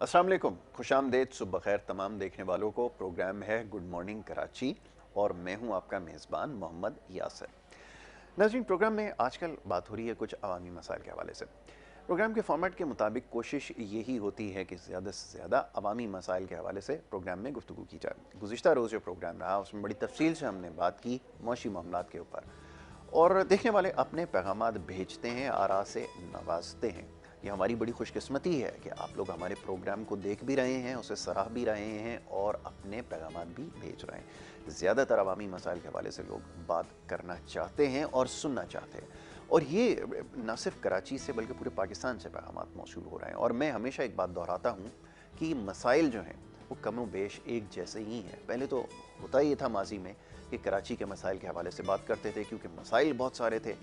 अस्सलाम वालेकुम, खुशामदेद, सुबह खैर तमाम देखने वालों को। प्रोग्राम है गुड मॉर्निंग कराची और मैं हूं आपका मेज़बान मोहम्मद यासर। नाज़रीन, प्रोग्राम में आजकल बात हो रही है कुछ अवामी मसाइल के हवाले से। प्रोग्राम के फॉर्मेट के मुताबिक कोशिश यही होती है कि ज़्यादा से ज़्यादा अवामी मसाइल के हवाले से प्रोग्राम में गुफ्तगू की जाए। गुज़िश्ता रोज़ जो प्रोग्राम रहा उसमें बड़ी तफसील से हमने बात की मौशी मामलात के ऊपर, और देखने वाले अपने पैगामात भेजते हैं, आरा से नवाजते हैं। ये हमारी बड़ी खुशकिस्मती है कि आप लोग हमारे प्रोग्राम को देख भी रहे हैं, उसे सराह भी रहे हैं और अपने पैगामात भी भेज रहे हैं। ज़्यादातर अवामी मसाइल के हवाले से लोग बात करना चाहते हैं और सुनना चाहते हैं, और ये न सिर्फ कराची से बल्कि पूरे पाकिस्तान से पैगामात मौसूल हो रहे हैं। और मैं हमेशा एक बात दोहराता हूँ कि मसाइल जो हैं वो कम बेश एक जैसे ही हैं। पहले तो होता ही था माजी में कि कराची के मसाइल के हवाले से बात करते थे क्योंकि मसाइल बहुत सारे थे,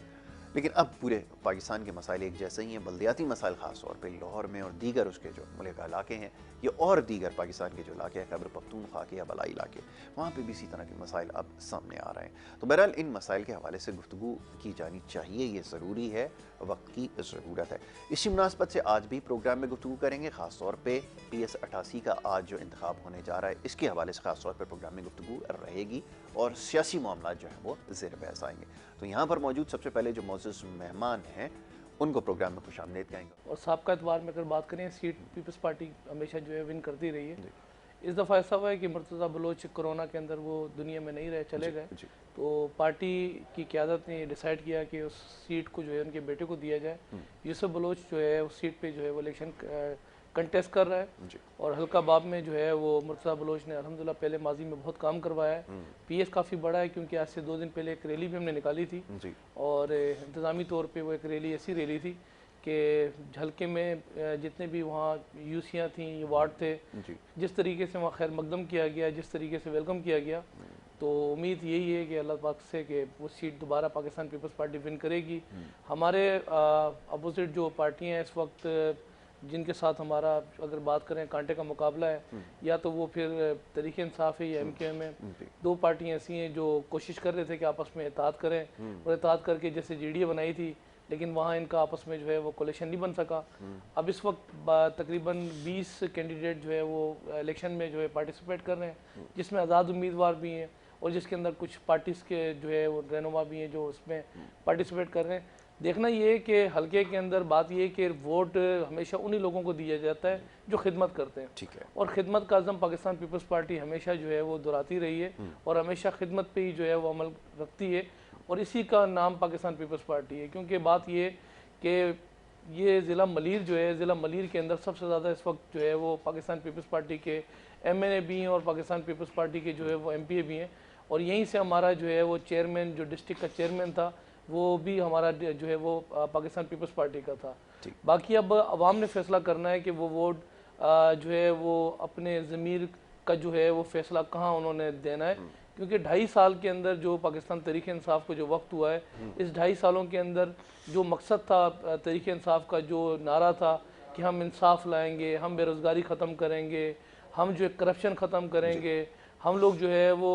लेकिन अब पूरे पाकिस्तान के मसाइल एक जैसे ही हैं। बल्दियाती मसाइल ख़ास तौर पर लाहौर में और दीगर उसके जो मुल्क इलाके हैं, ये और दीगर पाकिस्तान के जो इलाके हैं, खैबर पख्तूनख्वा के या बलाई इलाके, वहाँ पे भी इसी तरह के मसाइल अब सामने आ रहे हैं। तो बहरहाल इन मसाइल के हवाले से गुफ्तगू की जानी चाहिए, ये ज़रूरी है, वक्त की ज़रूरत है। इसी मुनासबत से आज भी प्रोग्राम में गुफ्तगू करेंगे, ख़ास तौर पर PS88 का आज जो इंतखाब होने जा रहा है इसके हवाले से ख़ास तौर पर प्रोग्राम में गुफ्तगू रहेगी और सियासी मामला जो है वो ज़ेर बहस आएंगे। तो यहाँ पर मौजूद सबसे पहले जो मौजूद मेहमान हैं उनको प्रोग्राम में खुशामदीद कहेंगे। और साबका एतबार में अगर बात करें, सीट पीपल्स पार्टी हमेशा जो है विन करती रही है। इस दफ़ा ऐसा हुआ है कि मुर्तज़ा बलोच कोरोना के अंदर वो दुनिया में नहीं रहे, चले गए। तो पार्टी की क़यादत ने डिसाइड किया कि उस सीट को जो है उनके बेटे को दिया जाए। यूसुफ बलोच जो है उस सीट पे जो है वो इलेक्शन कंटेस्ट कर रहा है। और हल्का बाब में जो है वो मुर्तज़ा बलोच ने अल्हम्दुलिल्लाह पहले माजी में बहुत काम करवाया है। PS काफ़ी बड़ा है क्योंकि आज से 2 दिन पहले एक रैली भी हमने निकाली थी, और इंतज़ामी तौर पे वो एक रैली ऐसी रैली थी कि झलके में जितने भी वहाँ यूसियाँ थी, वार्ड थे, जिस तरीके से वहाँ खैर मकदम किया गया, जिस तरीके से वेलकम किया गया, तो उम्मीद यही है कि अल्लाह पाक से कि वो सीट दोबारा पाकिस्तान पीपल्स पार्टी विन करेगी। हमारे अपोजिट जो पार्टियाँ इस वक्त जिनके साथ हमारा अगर बात करें कांटे का मुकाबला है, या तो वो फिर तहरीक इंसाफ है या MQM है। दो पार्टियाँ ऐसी हैं जो कोशिश कर रहे थे कि आपस में इत्तेहाद करें, और इत्तेहाद करके जैसे GDA बनाई थी, लेकिन वहाँ इनका आपस में जो है वो कोलिशन नहीं बन सका। अब इस वक्त तकरीबन 20 कैंडिडेट जो है वो इलेक्शन में जो है पार्टिसिपेट कर रहे हैं, जिसमें आज़ाद उम्मीदवार भी हैं और जिसके अंदर कुछ पार्टीज़ के जो है वो रहनुमा भी हैं जो उसमें पार्टिसिपेट कर रहे हैं। देखना ये है कि हल्के के अंदर बात ये है कि वोट हमेशा उन्हीं लोगों को दिया जाता है जो खिदमत करते हैं। ठीक है। और ख़िदमत का अज़म पाकिस्तान पीपल्स पार्टी हमेशा जो है वो दोहराती रही है और हमेशा खिदमत पे ही जो है वो अमल रखती है, और इसी का नाम पाकिस्तान पीपल्स पार्टी है। क्योंकि बात ये कि ये ज़िला मलीर जो है, ज़िला मलीर के अंदर सबसे ज़्यादा इस वक्त जो है वो पाकिस्तान पीपल्स पार्टी के MNA भी हैं और पाकिस्तान पीपल्स पार्टी के जो है वो MPA भी हैं। और यहीं से हमारा जो है वो चेयरमैन, जो डिस्ट्रिक्ट का चेयरमैन था, वो भी हमारा जो है वो पाकिस्तान पीपल्स पार्टी का था। बाकी अब अवाम ने फैसला करना है कि वो वोट जो है वो अपने ज़मीर का जो है वो फैसला कहाँ उन्होंने देना है। क्योंकि 2.5 साल के अंदर जो पाकिस्तान तहरीक इंसाफ को जो वक्त हुआ है, इस 2.5 सालों के अंदर जो मकसद था तहरीक इंसाफ का, जो नारा था कि हम इंसाफ लाएंगे, हम बेरोज़गारी ख़त्म करेंगे, हम जो है करप्शन ख़त्म करेंगे, हम लोग जो है वो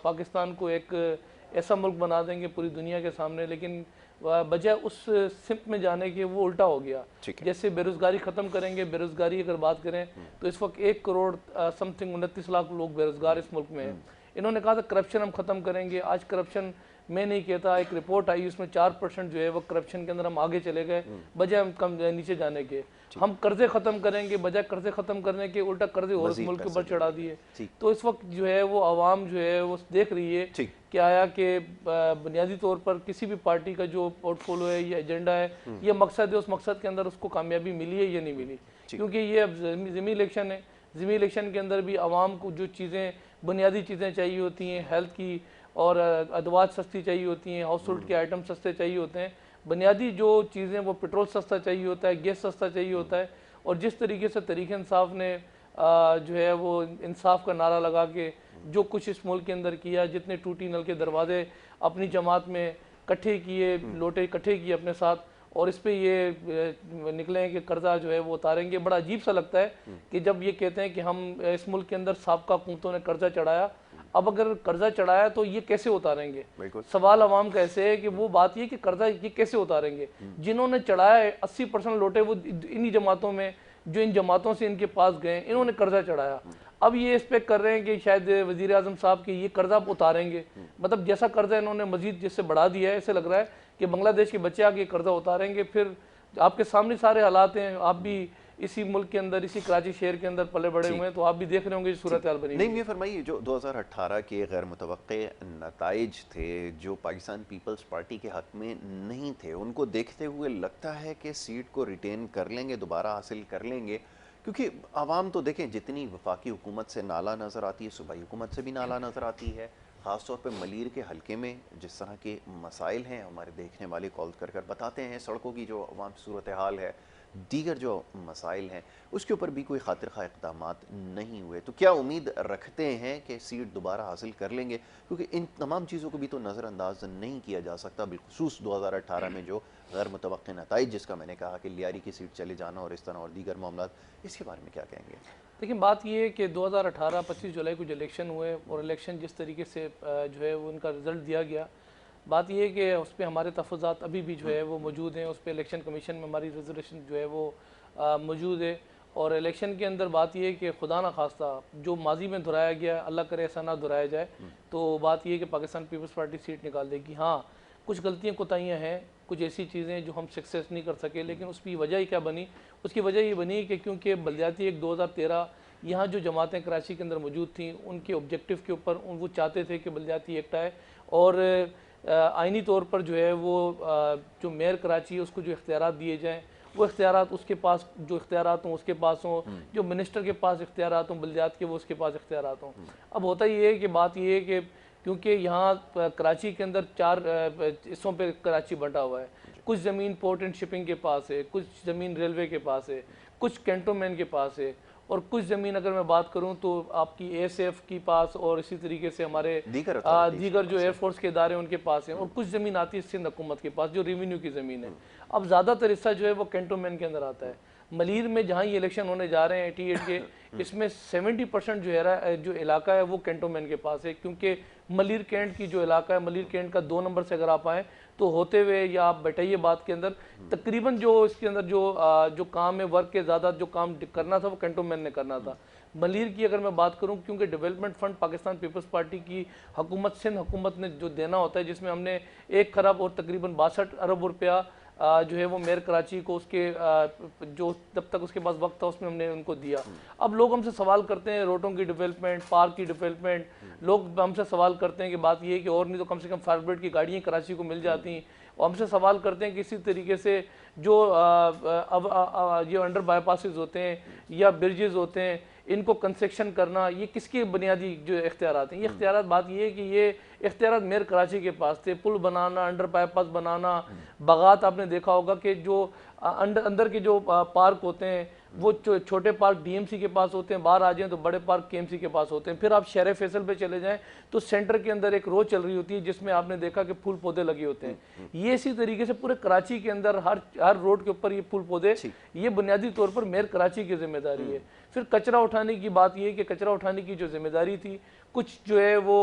पाकिस्तान को एक ऐसा मुल्क बना देंगे पूरी दुनिया के सामने, लेकिन बजाय उस सिमत में जाने के वो उल्टा हो गया। जैसे बेरोज़गारी ख़त्म करेंगे, बेरोज़गारी अगर बात करें तो इस वक्त 1 करोड़ समथिंग 29 लाख लोग बेरोज़गार इस मुल्क में हैं। इन्होंने कहा था करप्शन हम ख़त्म करेंगे। आज करप्शन मैं नहीं कहता, एक रिपोर्ट आई उसमें 4% जो है वो करप्शन के अंदर हम आगे चले गए बजाय हम कम नीचे जाने के। हम कर्जे ख़त्म करेंगे बजाय कर्जे ख़त्म करने के उल्टा कर्जे और इस मुल्क के ऊपर चढ़ा दिए। तो इस वक्त जो है वो आवाम जो है वो देख रही है कि आया कि बुनियादी तौर पर किसी भी पार्टी का जो पोर्टफोलियो है या एजेंडा है या मकसद है, उस मकसद के अंदर उसको कामयाबी मिली है या नहीं मिली। क्योंकि ये अब ज़मीनी इलेक्शन है, ज़मीनी इलेक्शन के अंदर भी आवाम को जो चीज़ें बुनियादी चीज़ें चाहिए होती हैं, हेल्थ की और अदवात सस्ती चाहिए होती हैं, हाउस होल्ड के आइटम सस्ते चाहिए होते हैं, बुनियादी जो चीज़ें वो पेट्रोल सस्ता चाहिए होता है, गैस सस्ता चाहिए होता है। और जिस तरीके से तहरीक इंसाफ ने जो है वो इंसाफ का नारा लगा के जो कुछ इस मुल्क के अंदर किया, जितने टूटी नल के दरवाजे अपनी जमात में इकट्ठे किए, लोटे इकट्ठे किए अपने साथ, और इस पे ये निकले हैं कि कर्जा जो है वो उतारेंगे। बड़ा अजीब सा लगता है कि जब ये कहते हैं कि हम इस मुल्क के अंदर साबका हुकूमतों ने कर्जा चढ़ाया, अब अगर कर्जा चढ़ाया तो ये कैसे उतारेंगे। सवाल अवाम का ऐसे है कि वो बात ये कि कर्जा ये कैसे उतारेंगे। जिन्होंने चढ़ाया 80% लौटे वो इन्हीं जमातों में जो इन जमातों से इनके पास गए, इन्होंने कर्जा चढ़ाया। अब ये एक्सपेक्ट कर रहे हैं कि शायद वजीर आजम साहब की ये कर्जा उतारेंगे, मतलब जैसा कर्जा इन्होंने मजीद जिससे बढ़ा दिया है, ऐसे लग रहा है कि बांग्लादेश के बच्चे आके कर्जा उतारेंगे। फिर आपके सामने सारे हालात हैं, आप भी इसी मुल्क के अंदर, इसी कराची शहर के अंदर पले बड़े हुए हैं, तो आप भी देख रहे होंगे सूरत हाल बनी। नहीं, ये फरमाइए, जो 2018 के गैर मुतवक्के नताइज थे जो पाकिस्तान पीपल्स पार्टी के हक में नहीं थे, उनको देखते हुए लगता है कि सीट को रिटेन कर लेंगे, दोबारा हासिल कर लेंगे? क्योंकि आवाम तो देखें जितनी वफाकी हुकूमत से नाला नज़र आती है, सूबाई हुकूमत से भी नाला नज़र आती है। ख़ासतौर पर मलीर के हल्के में जिस तरह के मसाइल हैं, हमारे देखने वाले कॉल कर कर बताते हैं, सड़कों की जो अवाम सूरत हाल है, दीगर जो मसाइल हैं, उसके ऊपर भी कोई खातिर खा इक़दाम नहीं हुए। तो क्या उम्मीद रखते हैं कि सीट दोबारा हासिल कर लेंगे? क्योंकि इन तमाम चीज़ों को भी तो नज़रअंदाज नहीं किया जा सकता, बिलखुसूस 2018 में जो गैर मुतवक्के नताइज, जिसका मैंने कहा कि लियारी की सीट चले जाना और इस तरह और दीगर मामला, इसके बारे में क्या कहेंगे? लेकिन बात ये है कि 2018 25 जुलाई को जो इलेक्शन हुए और इलेक्शन जिस तरीके से जो है वो उनका रिज़ल्ट दिया गया, बात ये है कि उस पर हमारे तहफ़्फ़ुज़ात अभी भी जो है वो मौजूद हैं। उस पर इलेक्शन कमीशन में हमारी रिजर्वेशन जो है वो मौजूद है। और इलेक्शन के अंदर बात ये है कि खुदा न खास्ता जो माजी में दोहराया गया, अल्लाह करे ऐसा ना दोहराया जाए, तो बात ये है कि पाकिस्तान पीपल्स पार्टी सीट निकाल देगी। हाँ, कुछ गलतियाँ कोताहियाँ हैं, कुछ ऐसी चीज़ें जो हम सक्सेस नहीं कर सके, लेकिन उसकी वजह ही क्या बनी? उसकी वजह ये बनी कि क्योंकि बलदियाती एक 2013 यहाँ जो जमातें कराची के अंदर मौजूद थीं, उनके ऑब्जेक्टिव के ऊपर वो चाहते थे कि बलदियाती एक्ट आए और आइनी तौर पर जो है वो जो मेयर कराची है उसको जो इख्तियारात दिए जाएँ, वो इख्तियारात उसके पास, जो इख्तियारात हों उसके पास हों, जो मिनिस्टर के पास इख्तियारात हों बलदियात के, वो उसके पास इख्तियारात हों। अब होता ये है कि बात ये है कि क्योंकि यहाँ कराची के अंदर 4 हिस्सों पे कराची बंटा हुआ है। कुछ ज़मीन पोर्ट एंड शिपिंग के पास है, कुछ ज़मीन रेलवे के पास है, कुछ कैंटोनमेंट के पास है, और कुछ ज़मीन अगर मैं बात करूं तो आपकी एएसएफ के पास और इसी तरीके से हमारे दीगर जो एयरफोर्स के इदारे उनके पास हैं, और कुछ ज़मीन आती है सिंध हुकूमत के पास जो रेवेन्यू की ज़मीन है। अब ज़्यादातर हिस्सा जो है वो कैंटोनमेंट के अंदर आता है। मलीर में जहाँ ये इलेक्शन होने जा रहे हैं 88 के, इसमें 70% जो इलाका है वो कैंटोनमेंट के पास है, क्योंकि मलीर कैंट की जो इलाका है, मलीर कैंट का 2 नंबर से अगर आप आएँ तो होते हुए या आप बैठाइए बात के अंदर तकरीबन जो इसके अंदर जो काम है, वर्क के ज़्यादा जो काम करना था वो कैंटोनमेंट ने करना था। मलीर की अगर मैं बात करूं, क्योंकि development fund Pakistan Peoples Party की हुकूमत, सिंध हुकूमत ने जो देना होता है, जिसमें हमने 1 खरब और तकरीबन 62 अरब रुपया जो है वो मेयर कराची को उसके जो जब तक उसके पास वक्त था उसमें हमने उनको दिया। अब लोग हमसे सवाल करते हैं रोडों की डेवलपमेंट, पार्क की डेवलपमेंट, लोग हमसे सवाल करते हैं कि बात ये है कि और नहीं तो कम से कम फायर ब्रिगेड की गाड़ियाँ कराची को मिल जाती, और हमसे सवाल करते हैं कि इसी तरीके से जो अब ये अंडर बाईपासेस होते हैं या ब्रिजेस होते हैं, इनको कंस्ट्रक्शन करना, ये किसकी बुनियादी जो इख्तियारात हैं? ये इख्तियारात, बात ये है कि ये इख्तियारात मेयर कराची के पास थे। पुल बनाना, अंडर बाईपास बनाना, बागात, आपने देखा होगा कि जो अंदर के जो पार्क होते हैं वो छोटे पार्क डीएमसी के पास होते हैं, बाहर आ जाएं तो बड़े पार्क केएमसी के पास होते हैं। फिर आप शहर फैसल पे चले जाएं तो सेंटर के अंदर एक रोड चल रही होती है जिसमें आपने देखा कि फूल पौधे लगे होते हैं। ये इसी तरीके से पूरे कराची के अंदर हर रोड के ऊपर ये फूल पौधे, ये बुनियादी तौर पर मेयर कराची की जिम्मेदारी है। फिर कचरा उठाने की बात ये है कि कचरा उठाने की जो जिम्मेदारी थी, कुछ जो है वो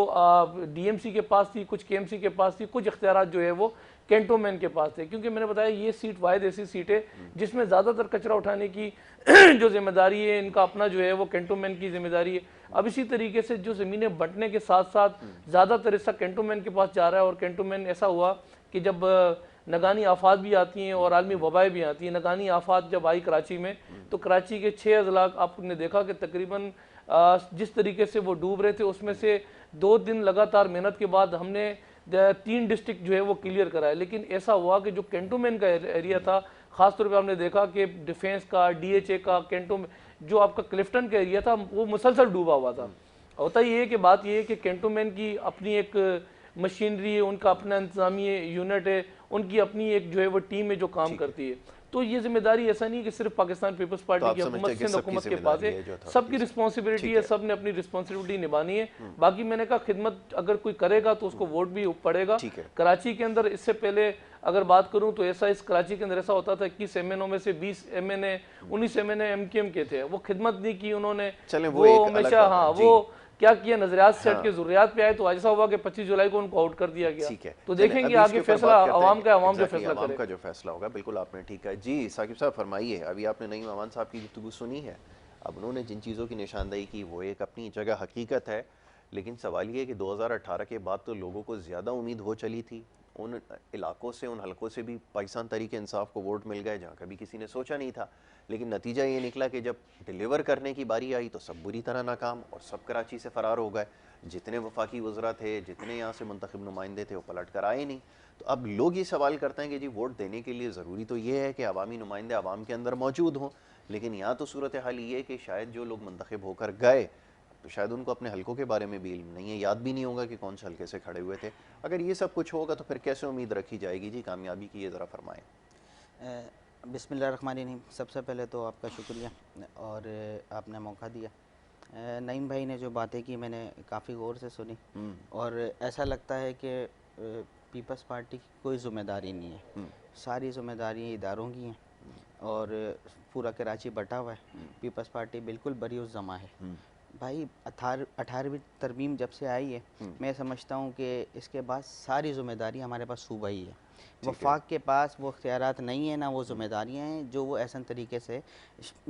डीएमसी के पास थी, कुछ केएमसी के पास थी, कुछ इख्तियारात जो है वो कैंटोनमेंट के पास थे। क्योंकि मैंने बताया ये सीट वाहिद ऐसी सीट है जिसमें ज़्यादातर कचरा उठाने की जो जिम्मेदारी है इनका अपना जो है वो कैंटोनमेंट की जिम्मेदारी है। अब इसी तरीके से जो ज़मीनें बंटने के साथ साथ ज़्यादातर हिस्सा कैंटोनमेंट के पास जा रहा है, और कैंटोनमेंट ऐसा हुआ कि जब नगानी आफात भी आती हैं और आलमी वबाएँ भी आती हैं। नगानी आफात जब आई कराची में तो कराची के 6 अजला आपने देखा कि तकरीबन जिस तरीके से वो डूब रहे थे, उसमें से 2 दिन लगातार मेहनत के बाद हमने 3 डिस्ट्रिक्ट जो है वो क्लियर कराए। लेकिन ऐसा हुआ कि जो कैंटोनमेंट का एरिया था, ख़ासतौर पे आपने देखा कि डिफेंस का, डीएचए का, कैंटोनमेंट जो आपका क्लिफ्टन का एरिया था वो मुसलसल डूबा हुआ था। होता ये है कि बात ये है कि कैंटोनमेंट की अपनी एक मशीनरी है, उनका अपना इंतजामी यूनिट है, उनकी अपनी एक जो है वो टीम है जो काम करती है। तो ये जिम्मेदारी ऐसा नहीं कि सिर्फ पाकिस्तान पीपल्स पार्टी की हुकूमत, सिंध हुकूमत के पास है, सबकी रिस्पॉन्सिबिलिटी है, सब ने अपनी रिस्पॉन्सिबिलिटी निभानी है। बाकी मैंने कहा खिदमत अगर कोई करेगा तो उसको वोट भी पड़ेगा। कराची के अंदर इससे पहले अगर बात करूं तो ऐसा इस कराची के अंदर ऐसा होता था कि 21 एमएनओ में से 20 एमएनए 19 एमएनए एमकेएम के थे। वो खिदमत नहीं की उन्होंने, वो हमेशा, हाँ, वो क्या किया, नजरियात से हट हाँ। के ज़रूरियात पे आए, तो ऐसा हुआ कि 25 जुलाई को उनको आउट कर दिया गया। ठीक है, तो चलें, देखेंगे अभी आगे इसके ऊपर फैसला बात करते हैं आवाम कि का, आवाम जो एग्जैक्टली फैसला आवाम करे। का जो फैसला होगा, बिल्कुल आपने ठीक कहा जी। साकिब साहब फरमाइए, अभी आपने नईम अमान साहब की गुफ्तगू सुनी है, अब उन्होंने जिन चीज़ों की निशानदेही की वो एक अपनी जगह हकीकत है, लेकिन सवाल ये है कि 2018 के बाद तो लोगों को ज़्यादा उम्मीद हो चली थी, उन इलाकों से, उन हलकों से भी पाकिस्तान तहरीक इंसाफ को वोट मिल गए जहाँ कभी किसी ने सोचा नहीं था, लेकिन नतीजा ये निकला कि जब डिलीवर करने की बारी आई तो सब बुरी तरह नाकाम और सब कराची से फ़रार हो गए। जितने वफाकी वज़रा थे, जितने यहाँ से मुंतखब नुमाइंदे थे, वो पलट कर आए नहीं। तो अब लोग ये सवाल करते हैं कि जी वोट देने के लिए ज़रूरी तो ये है कि अवामी नुमाइंदे आवाम के अंदर मौजूद हों, लेकिन यहाँ तो सूरत हाल ये है कि शायद जो लोग मुंतखब होकर गए तो शायद उनको अपने हलकों के बारे में भी इल्म नहीं है, याद भी नहीं होगा कि कौन से हलके से खड़े हुए थे। अगर ये सब कुछ होगा तो फिर कैसे उम्मीद रखी जाएगी जी कामयाबी की, ये ज़रा फरमाएं। बिस्मिल्लाहिर्रहमानिर्रहीम। सबसे पहले तो आपका शुक्रिया और आपने मौका दिया। नईम भाई ने जो बातें की मैंने काफ़ी गौर से सुनी और ऐसा लगता है कि पीपल्स पार्टी की कोई ज़िम्मेदारी नहीं है, सारी ज़िम्मेदारी इदारों की हैं और पूरा कराची बटा हुआ है। पीपल्स पार्टी बिल्कुल बरी उस जमा है भाई। 18वीं तरमीम जब से आई है मैं समझता हूँ कि इसके बाद सारी ज़िम्मेदारी हमारे पास सूबा ही है। वफाक के पास वो इख्तियारात नहीं है ना वो ज़िम्मेदारियाँ हैं जो वो ऐसा तरीके से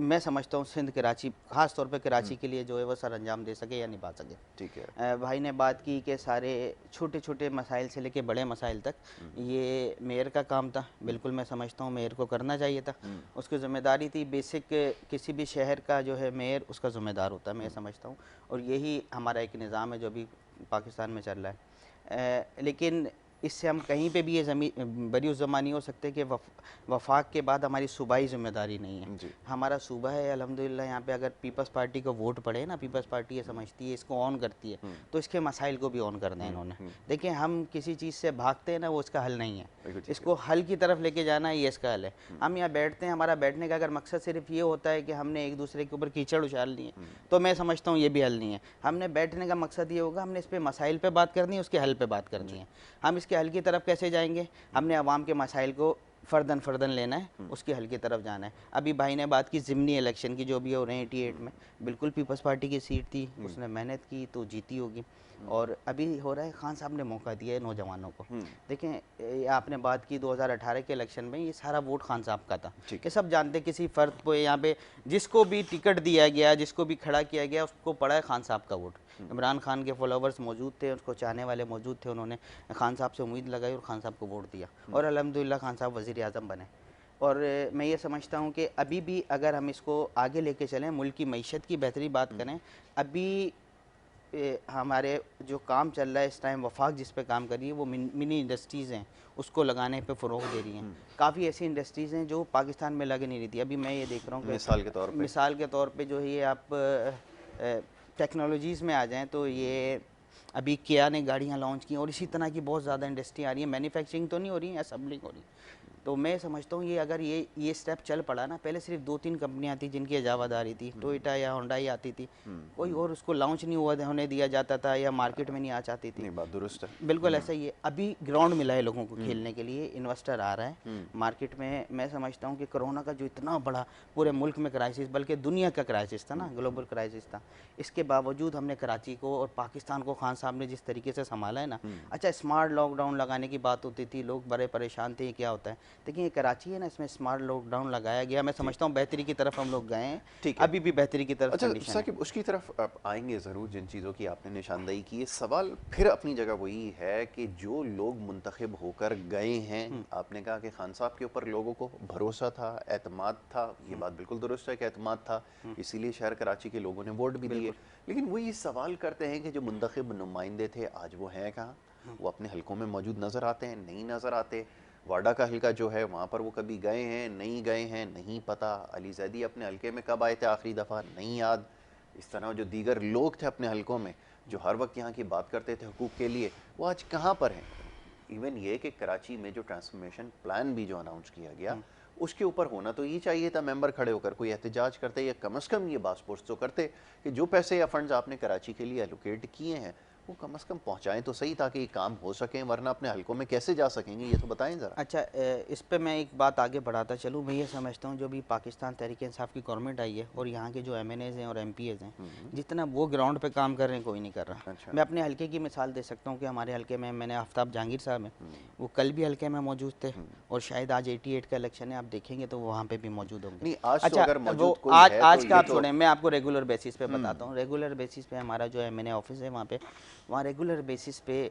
मैं समझता हूँ सिंध कराची ख़ास तौर पे कराची के लिए जो है वो सर अंजाम दे सके या निभा सके। ठीक है। भाई ने बात की कि सारे छोटे छोटे मसाइल से लेके बड़े मसाइल तक ये मेयर का काम था। बिल्कुल मैं समझता हूँ मेयर को करना चाहिए था, उसकी ज़िम्मेदारी थी। बेसिक किसी भी शहर का जो है मेयर उसका ज़िम्मेदार होता है मैं समझता हूँ, और यही हमारा एक निज़ाम है जो अभी पाकिस्तान में चल रहा है। लेकिन इससे हम कहीं पे भी ये बरी उस ज़मा नहीं हो सकते कि वफाक के बाद हमारी सूबाई ज़िम्मेदारी नहीं है। हमारा सूबा है अल्हम्दुलिल्लाह। यहाँ पे अगर पीपल्स पार्टी को वोट पड़े ना, पीपल्स पार्टी ये समझती है इसको ऑन करती है तो इसके मसाइल को भी ऑन करना है इन्होंने। देखिए हम किसी चीज़ से भागते हैं ना वो इसका हल नहीं है, इसको हल की तरफ लेके जाना ये इसका हल है। हम यहाँ बैठते हैं, हमारा बैठने का अगर मकसद सिर्फ ये होता है कि हमने एक दूसरे के ऊपर कीचड़ उछाल दी है तो मैं समझता हूँ ये भी हल नहीं है। हमने बैठने का मकसद ये होगा हमने इस पर मसाइल पर बात करनी है, उसके हल पर बात करनी है। हम इसके हल की तरफ कैसे जाएंगे, हमने आवाम के मसाइल को फ़र्दन लेना है, उसके हल की तरफ जाना है। अभी भाई ने बात की ज़िमनी इलेक्शन की जो भी हो रहे हैं 88 में, बिल्कुल पीपल्स पार्टी की सीट थी, उसने मेहनत की तो जीती होगी। और अभी हो रहा है खान साहब ने मौका दिया है नौजवानों को। देखें आपने बात की 2018 के इलेक्शन में, ये सारा वोट खान साहब का था। ये सब जानते, किसी फ़र्द को यहाँ पे जिसको भी टिकट दिया गया, जिसको भी खड़ा किया गया, उसको पड़ा है खान साहब का वोट। इमरान खान के फॉलोवर्स मौजूद थे, उसको चाहने वाले मौजूद थे, उन्होंने खान साहब से उम्मीद लगाई और खान साहब को वोट दिया और अल्हम्दुलिल्लाह खान साहब वज़ीर आज़म बने। और मैं ये समझता हूँ कि अभी भी अगर हम इसको आगे लेके चलें, मुल्क की मईशत की बेहतरी बात करें, अभी हमारे जो काम चल रहा है इस टाइम, वफाक जिस पे काम कर रही है वो मिनी इंडस्ट्रीज़ हैं, उसको लगाने पे फ़रोग़ दे रही हैं। काफ़ी ऐसी इंडस्ट्रीज़ हैं जो पाकिस्तान में लगे नहीं रही थी। अभी मैं ये देख रहा हूँ कि मिसाल के तौर पे जो है ये आप टेक्नोलॉजीज़ में आ जाएं तो ये अभी किया ने गाड़ियाँ लॉन्च की और इसी तरह की बहुत ज़्यादा इंडस्ट्री आ रही है। मैन्युफैक्चरिंग तो नहीं हो रही है, असेंबलिंग हो रही है। तो मैं समझता हूँ ये अगर ये स्टेप चल पड़ा ना, पहले सिर्फ 2-3 कंपनियाँ थी जिनकी इजाज़तदारी थी, टोयोटा या होंडाई आती थी, कोई और उसको लॉन्च नहीं होने दिया जाता था या मार्केट में नहीं आ जाती थी। बात दुरुस्त है, बिल्कुल ऐसा ही है। अभी ग्राउंड मिला है लोगों को खेलने के लिए, इन्वेस्टर आ रहा है मार्केट में। मैं समझता हूँ कि कोरोना का जो इतना बड़ा पूरे मुल्क में क्राइसिस, बल्कि दुनिया का क्राइसिस था ना, ग्लोबल क्राइसिस था, इसके बावजूद हमने कराची को और पाकिस्तान को खान साहब ने जिस तरीके से संभाला है ना। अच्छा, स्मार्ट लॉकडाउन लगाने की बात होती थी, लोग बड़े परेशान थे क्या होता है। देखिए कराची है ना, इसमें स्मार्ट लॉकडाउन लगाया गया, मैं समझता हूँ बेहतरी की तरफ हम लोग गए हैं, ठीक है, अभी भी बेहतरी की तरफ। अच्छा साकिब, उसकी तरफ आप आएंगे ज़रूर जिन चीज़ों की आपने निशानदेही की है। सवाल फिर अपनी जगह वही है कि जो लोग मुंतखब होकर गए हैं, आपने कहा कि खान साहब के ऊपर लोगों को भरोसा था, एतमाद था, ये बात बिल्कुल दुरुस्त है कि एतमाद था, इसीलिए शहर कराची के लोगों ने वोट भी दिए। लेकिन वो ये सवाल करते हैं कि जो मुंतखब नुमाइंदे थे आज वो हैं कहाँ, वो अपने हलकों में मौजूद नज़र आते हैं, नहीं नज़र आते। वाडा का हल्का जो है वहाँ पर वो कभी गए हैं, नहीं गए हैं, नहीं पता। अली जैदी अपने हल्के में कब आए थे आखिरी दफ़ा, नहीं याद। इस तरह जो दीगर लोग थे अपने हलकों में जो हर वक्त यहाँ की बात करते थे हुकूक के लिए, वो आज कहाँ पर हैं। इवन ये कि कराची में जो ट्रांसफॉर्मेशन प्लान भी जो अनाउंस किया गया, उसके ऊपर होना तो ये चाहिए था, मेंबर खड़े होकर कोई एहतजाज करते या कम से कम ये बात पुरस तो करते कि जो पैसे या फंड्स आपने कराची के लिए एलोकेट किए हैं वो कम से कम पहुंचाएं तो सही, ताकि ये काम हो सके, वरना अपने हलकों में कैसे जा सकेंगे ये तो बताएं ज़रा। अच्छा, इस पे मैं एक बात आगे बढ़ाता चलूँ। मैं ये समझता हूँ जो भी पाकिस्तान तहरीक-ए-इंसाफ की गवर्नमेंट आई है और यहाँ के जो एमएनएज़ हैं और एमपीएज़ हैं, जितना वो ग्राउंड पे काम कर रहे हैं कोई नहीं कर रहा। अच्छा। मैं अपने हलके की मिसाल दे सकता हूँ कि हमारे हलके में मैंने आफ्ताब जहांगीर साहब हैं, वो कल भी हलके में मौजूद थे और शायद आज 88 का इलेक्शन है, आप देखेंगे तो वो वहाँ पे भी मौजूद होंगे। नहीं, आज तो अच्छा, अगर वो मौजूद कोई आज है आज तो का ये आप तो छोड़ें, मैं आपको रेगुलर बेसिस पे बताता हूँ। रेगुलर बेसिस पे हमारा जो एमएनए ऑफिस है वहाँ पे, वहाँ रेगुलर बेसिस पे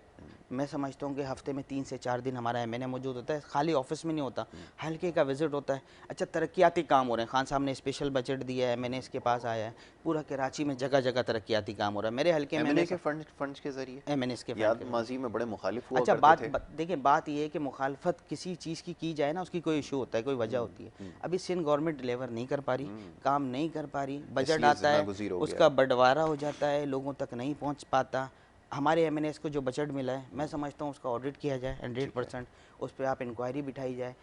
मैं समझता हूँ कि हफ्ते में 3 से 4 दिन हमारा एमएनए मौजूद होता है। खाली ऑफिस में नहीं होता, हल्के का विजिट होता है। अच्छा, तरक्याती काम हो रहे हैं, खान साहब ने स्पेशल बजट दिया है, एमएनए के पास आया है, पूरा कराची में जगह जगह तरक्याती काम हो रहा है। मेरे हल्के में एमएनए के फंड्स के जरिए, एमएनए के याद फंड। माजी में बड़े मुखालिफ हुआ अच्छा, करते थे। देखिए बात ये है कि मुखालफत किसी चीज़ की जाए ना, उसकी कोई इशू होता है, कोई वजह होती है। अभी सिंध गवर्नमेंट डिलीवर नहीं कर पा रही, काम नहीं कर पा रही, बजट इसलिए आता है ज़िन्नागुज़ीर हो उसका गया। बंटवारा हो जाता है, लोगों तक नहीं पहुंच पाता। हमारे एमएनएस को जो बजट मिला है, मैं समझता हूँ उसका ऑडिट किया जाए 100%, उस पर आप इंक्वायरी बिठाई जाए।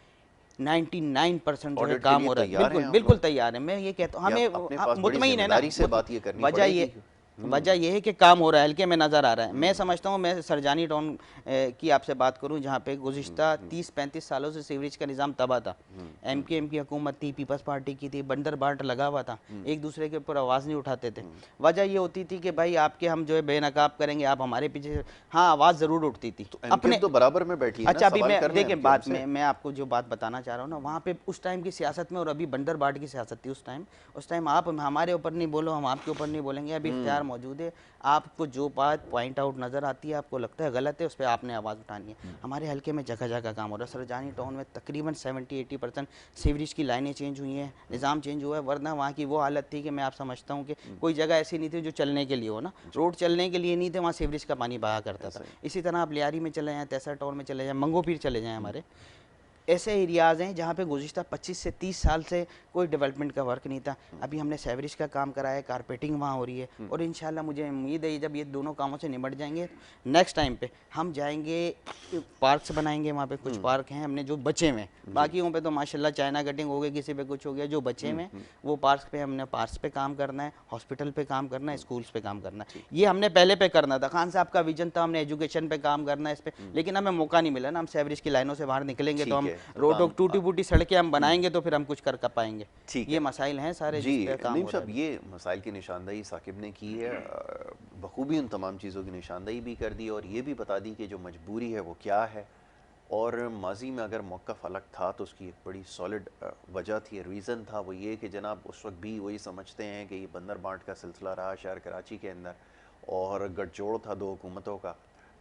99% जो है ऑडिट के काम लिए हो रहा है। तैयार हैं बिल्कुल आप बिल्कुल लोग? तैयार है। मैं ये कहता हूँ, या हमें अपने पास बड़ी मुतमईन है ना, जिम्मेदारी से बात ये करनी वजह ये पड़ेगी। वजह यह है कि काम हो रहा है, हल्के में नज़र आ रहा है। मैं समझता हूँ, मैं सरजानी टाउन की आपसे बात करूँ, जहाँ पे गुज़िश्ता 30-35 सालों से सीवरेज का निज़ाम तबाह था। एमकेएम की हुकूमत थी, पीपल्स पार्टी की थी, बंदर बाट लगा हुआ था, एक दूसरे के ऊपर आवाज़ नहीं उठाते थे। वजह ये होती थी कि भाई आपके हम जो है बेनकाब करेंगे, आप हमारे पीछे, हाँ आवाज़ ज़रूर उठती थी तो एमकेएम तो बराबर में बैठी है ना, अच्छा, अभी सवाल मैं कर लें देखिए एमकेएम बात से। में मैं आपको जो बात बताना चाह रहा हूँ ना, वहाँ पे उस टाइम की सियासत में और अभी बंदर बाट की सियासत थी उस टाइम आप हमारे ऊपर नहीं बोलो, हम आपके ऊपर नहीं बोलेंगे। अभी इख्तियार मौजूद है, आपको जो बात पॉइंट आउट नज़र आती है, आपको लगता है गलत है, उस पर आपने आवाज़ उठानी है। हमारे हल्के में जगह जगह काम हो रहा है। सरजानी टाउन में तकरीबन 70-80% सीवरेज की लाइनें चेंज हुई हैं, निज़ाम चेंज हुआ है। वरना वहाँ की वो हालत थी कि मैं आप समझता हूँ कि कोई जगह ऐसी नहीं थी जो चलने के लिए हो ना, रोड चलने के लिए नहीं थे, वहाँ सीवरेज का पानी बहा करता था। इसी तरह आप लियारी में चले जाएँ, तैसा टाउन में चले जाएँ, मंगो पीर चले जाएँ, हमारे ऐसे एरियाज़ हैं जहाँ पे गुज़िश्ता 25 से 30 साल से कोई डेवलपमेंट का वर्क नहीं था। अभी हमने सेवरेज का काम कराया है, कारपेटिंग वहाँ हो रही है और इंशाल्लाह मुझे उम्मीद है जब ये दोनों कामों से निपट जाएंगे, नेक्स्ट टाइम पे हम जाएंगे, पार्क्स बनाएंगे। वहाँ पे कुछ पार्क हैं हमने जो बचे हुए हैं, बाकियों पे तो माशाल्लाह चाइना कटिंग हो गई, किसी पे कुछ हो गया, जो बचे हुए हैं वो पार्क्स पे हमने पार्क्स पे काम करना है, हॉस्पिटल पे काम करना है, स्कूल्स पे काम करना है। ये हमने पहले पे करना था, खान साहब का विजन था, हमने एजुकेशन पे काम करना है इस पे, लेकिन हमें मौका नहीं मिला ना। हम सेवरेज की लाइनों से बाहर निकलेंगे तो हम रोड टूटी फूटी सड़कें हम बनाएंगे तो फिर हम कुछ कर पाएंगे। ये मसाइल हैं सारे जी। जिस पे काम नईम हो रहा साहब, है। ये मसाइल की निशानदेही साकिब ने की है, बखूबी उन तमाम चीज़ों की निशानदेही भी कर दी और ये भी बता दी कि जो मजबूरी है वो क्या है। और माजी में अगर मौक़िफ़ अलग था तो उसकी एक बड़ी सॉलिड वजह थी, रीज़न था, वो ये कि जनाब उस वक्त भी वही समझते हैं कि ये बंदर बांट का सिलसिला रहा शहर कराची के अंदर और गठजोड़ था दो हुकूमतों का,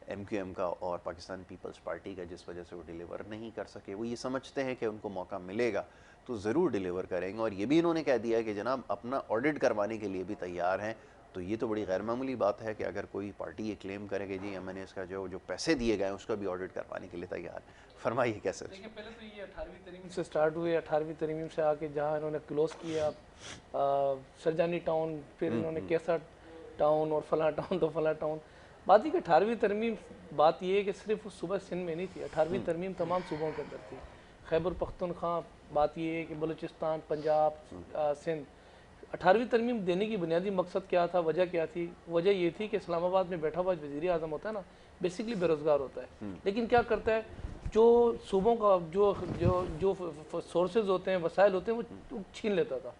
एमक्यूएम का और पाकिस्तान पीपल्स पार्टी का, जिस वजह से वो डिलीवर नहीं कर सके। वो ये समझते हैं कि उनको मौका मिलेगा तो ज़रूर डिलीवर करेंगे और ये भी इन्होंने कह दिया है कि जनाब अपना ऑडिट करवाने के लिए भी तैयार हैं। तो ये तो बड़ी गैर मामूली बात है कि अगर कोई पार्टी ये क्लेम करे कि जी मैंने इसका जो पैसे दिए गए उसका भी ऑडिट करवाने के लिए तैयार है। फरमाइए कैसे? देखिए, पहले तो ये 18वीं तरमीम से स्टार्ट हुए, 18वीं तरमीम से आके जहाँ इन्होंने क्लोज़ किया सरजानी टाउन, फिर इन्होंने कैसा टाउन और फलां टाउन तो फलां टाउन। बात ही कि 18वीं तरमीम, बात ये है कि सिर्फ सुबह सिंध में नहीं थी, 18वीं तरमीम तमाम सूबों के अंदर थी। खैबर पख्तूनख्वा, बात ये है कि बलूचिस्तान, पंजाब, सिंध। 18वीं तरमीम देने की बुनियादी मकसद क्या था, वजह क्या थी? वजह ये थी कि इस्लामाबाद में बैठा हुआ वज़ीर आज़म होता है ना, बेसिकली बेरोज़गार होता है, लेकिन क्या करता है, जो सूबों का जो जो जो सोर्सेज होते हैं, वसाइल होते हैं, वो छीन लेता था।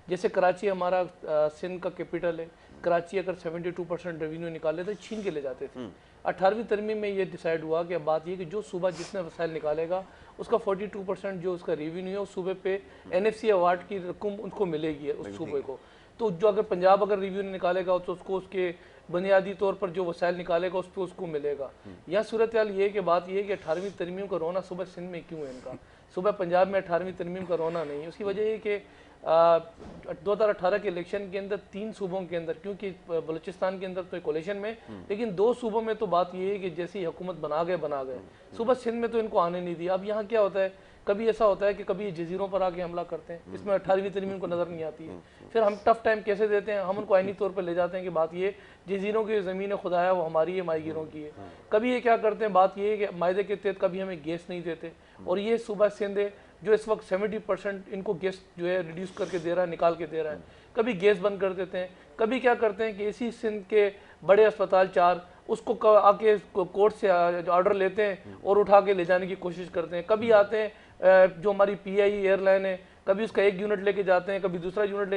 जैसे कराची हमारा सिंध का कैपिटल है, कराची अगर 72% रेवेन्यू निकाले तो छीन के ले जाते थे। 18वीं तरमीम में ये डिसाइड हुआ कि बात ये कि जो सूबा जितने वसाइल निकालेगा उसका 42% जो उसका रेवेन्यू है उस सूबे पे NFC अवार्ड की रकम उनको मिलेगी उस सूबे को। तो जो अगर पंजाब अगर रेवेन्यू निकालेगा तो उसको उसके बुनियादी तौर पर जो वसाइल निकालेगा उस पर उसको मिलेगा। यह सूरत हाल ये कि बात ये है कि 18वीं तरमीम का रोना सुबह सिंध में क्यों है इनका, सुबह पंजाब में 18वीं तरमीम का रोना नहीं है। उसकी वजह ये कि 2018 के इलेक्शन के अंदर 3 सूबों के अंदर, क्योंकि बलूचिस्तान के अंदर तो कोलिशन में, लेकिन 2 सूबों में तो बात ये है कि जैसी हुकूमत बना गए सुबह सिंध में तो इनको आने नहीं दिया। अब यहाँ क्या होता है, कभी ऐसा होता है कि कभी जजीरों पर आके हमला करते हैं, इसमें 18वीं तरमीम को नज़र नहीं आती है। फिर हम टफ टाइम कैसे देते हैं, हम उनको आईनी तौर पर ले जाते हैं कि बात ये जजीरों की ज़मीन खुदाया वो हमारी है, माहीगीरों की है। कभी ये क्या करते हैं, बात ये है कि मायदे के तहत कभी हमें गैस नहीं देते, और ये सूबा सिंध है जो इस वक्त 70% इनको गैस जो है रिड्यूस करके दे रहा है, निकाल के दे रहा है। कभी गैस बंद कर देते हैं, कभी क्या करते हैं कि इसी सिंध के बड़े अस्पताल 4 उसको आके कोर्ट से ऑर्डर लेते हैं और उठा के ले जाने की कोशिश करते हैं। कभी आते हैं जो हमारी पीआई एयरलाइन है, कभी उसका एक यूनिट लेके जाते हैं, कभी दूसरा यूनिट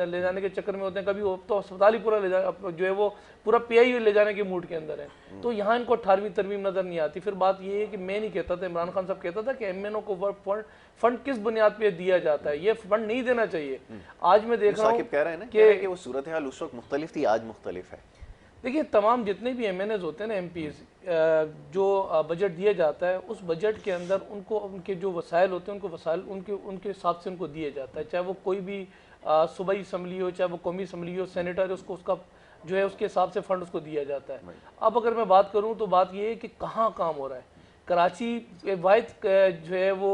ले जाने के चक्कर में होते हैं, कभी वो तो अस्पताल ही पूरा जो है वो पूरा पीआई ले जाने के मूड के अंदर है। तो यहाँ इनको 18वीं तरमीम नजर नहीं आती। फिर बात ये है कि मैं नहीं कहता था, इमरान खान साहब कहता था कि एमएनओ को फंड किस बुनियाद पे दिया जाता है, ये फंड नहीं देना चाहिए। आज मैं देख रहा हूँ कह रहे हैं ना कि वो सूरत हाल उस वक्त मुख्तलिफ थी, आज मुख्तलिफ है। देखिए, तमाम जितने भी एमएनएज होते हैं ना, एमपीज, जो बजट दिया जाता है उस बजट के अंदर उनको उनके जो वसाइल होते हैं उनको वसाइल उनके हिसाब से उनको दिए जाता है। चाहे वो कोई भी सूबाई असम्बली हो, चाहे वो कौमी असम्बली हो, सेनेटर, उसको उसका जो है उसके हिसाब से फंड उसको दिया जाता है। अब अगर मैं बात करूं तो बात ये है कि कहाँ काम हो रहा है। कराची वाहिद जो है वो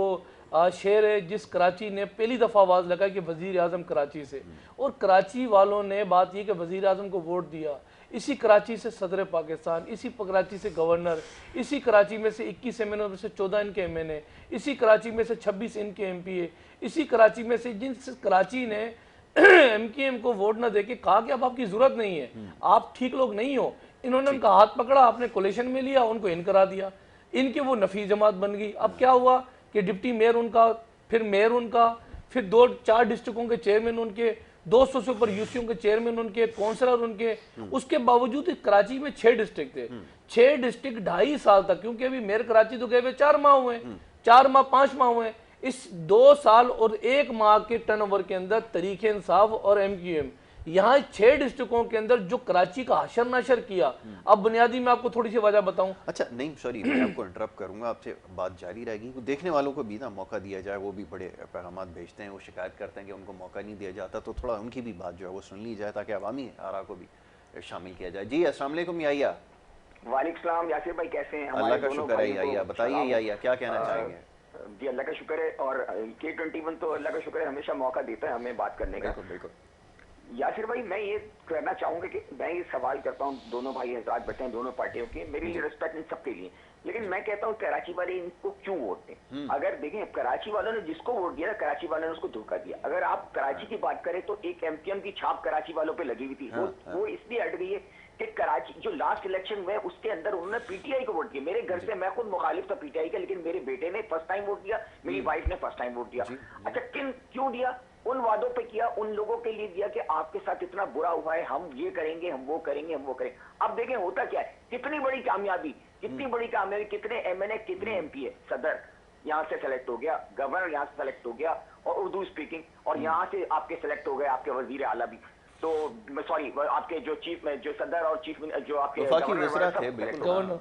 शहर है जिस कराची ने पहली दफ़ा आवाज़ लगाई कि वज़ीर आज़म कराची से, और कराची वालों ने बात ये कि वज़ीर आज़म को वोट दिया। इसी कराची से सदर पाकिस्तान, इसी कराची से गवर्नर, इसी कराची में से 21 एमएनए में से 14 इनके एमएनए, इसी कराची में से 26 इनके एमपीए, इसी कराची में से जिस कराची ने एमकेएम को वोट न देके कहा कि अब आपकी जरूरत नहीं है, आप ठीक लोग नहीं हो, इन्होंने उनका हाथ पकड़ा, आपने कोलेशन में लिया, उनको इन करा दिया, इनके वो नफी जमात बन गई। अब क्या हुआ कि डिप्टी मेयर उनका, फिर मेयर उनका, फिर 2-4 डिस्ट्रिक्टों के चेयरमैन उनके, 200 से ऊपर यूसीओ के चेयरमैन उनके, काउंसलर उनके। उसके बावजूद कराची में 6 डिस्ट्रिक्ट थे, 6 डिस्ट्रिक्ट 2.5 साल तक, क्योंकि अभी मेयर कराची तो गए हुए 4 माह हुए, 4 माह 5 माह हुए, इस 2 साल और 1 माह के टर्नओवर के अंदर तरीके इंसाफ और एमक्यूएम यहाँ 6 डिस्ट्रिक्टों के अंदर जो कराची का हशर नशर किया। अब बुनियादी मैं आपको थोड़ी सी वजह बताऊं। अच्छा नहीं, सॉरी, मैं आपको इंटरप्ट करूंगा, आपसे बात जारी रहेगी। देखने वालों को भी ना मौका दिया जाए, वो भी बड़े पैगाम भेजते हैं, वो शिकायत करते हैं कि उनको मौका नहीं दिया जाता, तो थोड़ा उनकी भी बात जो है वो सुन ली जाए ताकि अवामी आरा को भी शामिल किया जाए। जी अस्सलाम वालेकुम याहिया। वालेकुम सलाम यासिर भाई, कैसे हैं? अल्लाह का शुक्र है याहिया, बताइए याहिया क्या कहना चाहेंगे? जी अल्लाह का शुक्र है, और K21 तो अल्लाह का शुक्र है हमेशा मौका देता है हमें बात करने का। बिल्कुल बिल्कुल। यासिर भाई, मैं ये कहना चाहूंगा कि मैं ये सवाल करता हूँ, दोनों भाई हजरात बैठे हैं दोनों पार्टियों के, मेरी रिस्पेक्ट इन सबके लिए, लेकिन मैं कहता हूँ कराची वाले इनको क्यों वोट दें? अगर देखें कराची वालों ने जिसको वोट दिया ना, कराची वालों ने उसको धोखा दिया। अगर आप कराची की बात करें तो एक एमकेएम की छाप कराची वालों पे लगी हुई थी, वो इसलिए हट गई है कि कराची जो लास्ट इलेक्शन हुए उसके अंदर उन्होंने पीटीआई को वोट दिया। मेरे घर से, मैं खुद मुखालिफ था पीटीआई का, लेकिन मेरे बेटे ने फर्स्ट टाइम वोट दिया, मेरी वाइफ ने फर्स्ट टाइम वोट दिया। अच्छा, क्यों दिया? उन वादों पे किया, उन लोगों के लिए दिया कि आपके साथ इतना बुरा हुआ है, हम ये करेंगे, हम वो करेंगे, हम वो करेंगे। अब देखें होता क्या है, कितनी बड़ी कामयाबी, कितनी बड़ी कामयाबी, कितने एमएनए, कितने एमपीए, सदर यहाँ से सेलेक्ट हो गया, गवर्नर यहाँ से सेलेक्ट हो गया, और उर्दू स्पीकिंग, और यहाँ से आपके सेलेक्ट हो गए आपके वजीर आला भी, तो सॉरी आपके जो चीफ में जो सदर और चीफ जो आपके गवर्नर।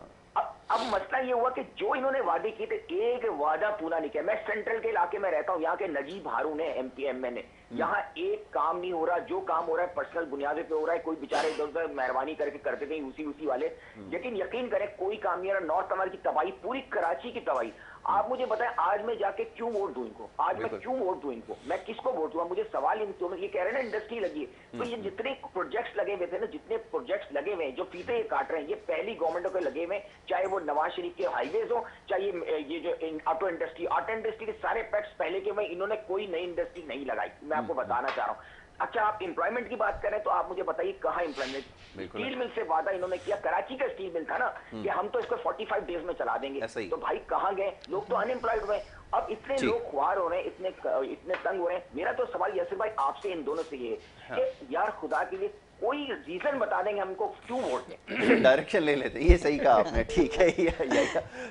अब मसला ये हुआ कि जो इन्होंने वादे किए थे, एक वादा पूरा नहीं किया। मैं सेंट्रल के इलाके में रहता हूँ, यहाँ के नजीब हारून है एमपी एमएनए, यहाँ एक काम नहीं हो रहा, जो काम हो रहा है पर्सनल बुनियादों पे हो रहा है, कोई बेचारे इधर उधर मेहरबानी करके करते थे उसी वाले, लेकिन यकीन करें कोई काम नहीं हो रहा। नॉर्थ कमर की तबाही, पूरी कराची की तबाही। आप मुझे बताएं आज मैं जाके क्यों वोट दूं इनको, आज मैं क्यों वोट दूं इनको, मैं किसको वोट दूंगा? मुझे सवाल इनको, ये कह रहे हैं ना इंडस्ट्री लगी है, तो ये जितने प्रोजेक्ट्स लगे हुए थे ना, जितने प्रोजेक्ट्स लगे हुए हैं, जो फीते ये काट रहे हैं, ये पहली गवर्नमेंटों के लगे हुए, चाहे वो नवाज शरीफ के हाईवेज हो, चाहे ये जो ऑटो इंडस्ट्री के सारे पैक्ट्स पहले के में, इन्होंने कोई नई इंडस्ट्री नहीं लगाई। मैं आपको बताना चाह रहा हूँ। अच्छा, आप एम्प्लॉयमेंट की बात करें तो आप मुझे बताइए कहाँ एम्प्लॉयमेंट? स्टील मिल से वादा इन्होंने किया, कराची का स्टील मिल था ना कि हम तो इसको 45 डेज में चला देंगे, तो भाई कहाँ गए लोग? तो अनएम्प्लॉयड हुए। अब इतने लोग खुआर हो रहे हैं, इतने तंग हो रहे हैं। मेरा तो सवाल यासिर भाई आपसे इन दोनों से ये है कि यार खुदा के लिए कोई रीजन बता देंगे हमको क्यों वोट दें? डायरेक्शन ले लेते हैं, ये सही कहा आपने। ठीक है,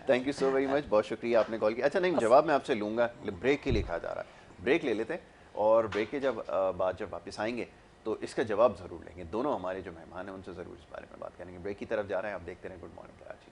thank you so very much, बहुत शुक्रिया आपने कॉल किया। अच्छा नहीं, जवाब मैं आपसे लूंगा, ब्रेक के लिए कहा जा रहा है, ब्रेक ले लेते हैं, और ब्रेक के जब वापस आएंगे तो इसका जवाब ज़रूर लेंगे। दोनों हमारे जो मेहमान हैं उनसे ज़रूर इस बारे में बात करेंगे। ब्रेक की तरफ जा रहे हैं, आप देखते रहें गुड मॉर्निंग कराची।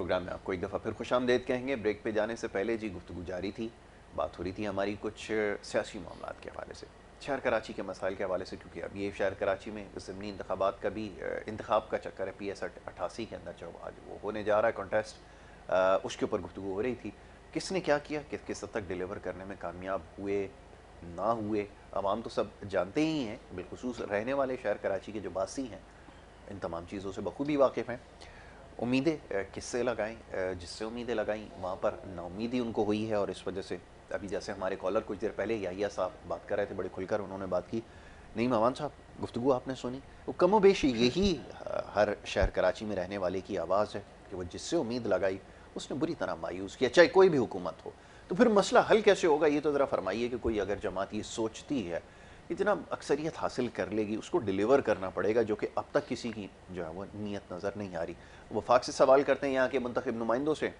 प्रोग्राम में आपको एक दफ़ा फिर खुशामदीद कहेंगे। ब्रेक पे जाने से पहले जी गुफ्तगू जारी थी, बात हो रही थी हमारी कुछ सियासी मामलात के हवाले से, शहर कराची के मसाइल के हवाले से, क्योंकि अब ये शहर कराची में ज़मीनी इंतखाबात का भी इंतखाब का चक्कर है। PS 88 के अंदर जो आज वो होने जा रहा है कॉन्टेस्ट, उसके ऊपर गुफ्तगू हो रही थी। किसने क्या किया, किस हद तक डिलीवर करने में कामयाब हुए ना हुए, अवाम तो सब जानते ही हैं, बिलखुसूस रहने वाले शहर कराची के जो बासी हैं इन तमाम चीज़ों से बखूबी वाकिफ़ हैं। उम्मीदें किससे लगाएं, जिससे उम्मीदें लगाई वहाँ पर नाउमीदी उनको हुई है, और इस वजह से अभी जैसे हमारे कॉलर कुछ देर पहले याहिया साहब बात कर रहे थे, बड़े खुलकर उन्होंने बात की। नहीं मामान साहब, गुफ्तगू आपने सुनी, वो कमो बेशी यही हर शहर कराची में रहने वाले की आवाज़ है कि वो जिससे उम्मीद लगाई उसने बुरी तरह मायूस किया, चाहे कोई भी हुकूमत हो। तो फिर मसला हल कैसे होगा, ये तो ज़रा फरमाइए कि कोई अगर जमात ये सोचती है इतना अक्सरियत हासिल कर लेगी, उसको डिलीवर करना पड़ेगा, जो कि अब तक किसी की जो है वो नीयत नज़र नहीं आ रही। वफाक से सवाल करते हैं यहाँ के मुंतखब नुमाइंदों से,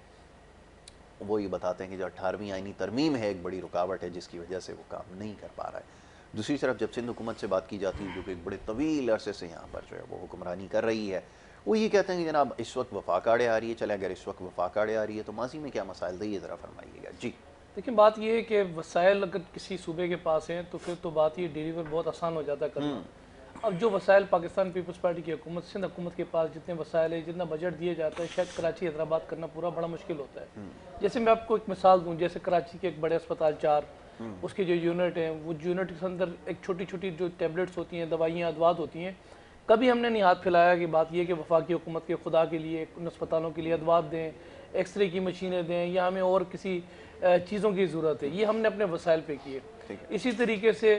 वो ये बताते हैं कि जो 18वीं आईनी तरमीम है एक बड़ी रुकावट है जिसकी वजह से वो काम नहीं कर पा रहा है। दूसरी तरफ जब सिंध हुकूमत से बात की जाती है, जो कि एक बड़े तवील अरसे से यहाँ पर जो है वो हुक्मरानी कर रही है, वो ये कहते हैं कि जनाब इस वक्त वफाक आड़े आ रही है। चले अगर इस वक्त वफाक आड़े आ रही है तो माजी में क्या मसाइल थे, ये ज़रा फरमाइएगा जी। देखिए, बात ये है कि वसाइल अगर किसी सूबे के पास हैं तो फिर तो बात ये डिलीवर बहुत आसान हो जाता है करना। अब जो वसाइल पाकिस्तान पीपल्स पार्टी की हुकूमत, सिंध हुकूमत के पास जितने वसाइल है, जितना बजट दिया जाता है, शायद कराची हैदराबाद करना पूरा बड़ा मुश्किल होता है। जैसे मैं आपको एक मिसाल दूँ, जैसे कराची के एक बड़े अस्पताल 4, उसके जो यूनिट हैं, वो यूनिट के अंदर एक छोटी छोटी जो टैबलेट्स होती हैं, दवाइयाँ, अदवात होती हैं, कभी हमने नहीं हाथ फैलाया कि बात यह कि वफाकी हुकूमत के खुदा के लिए उन अस्पतालों के लिए अदवात दें, एक्सरे की मशीनें दें, या हमें और किसी चीज़ों की ज़रूरत है। ये हमने अपने वसाइल पे किए। इसी तरीके से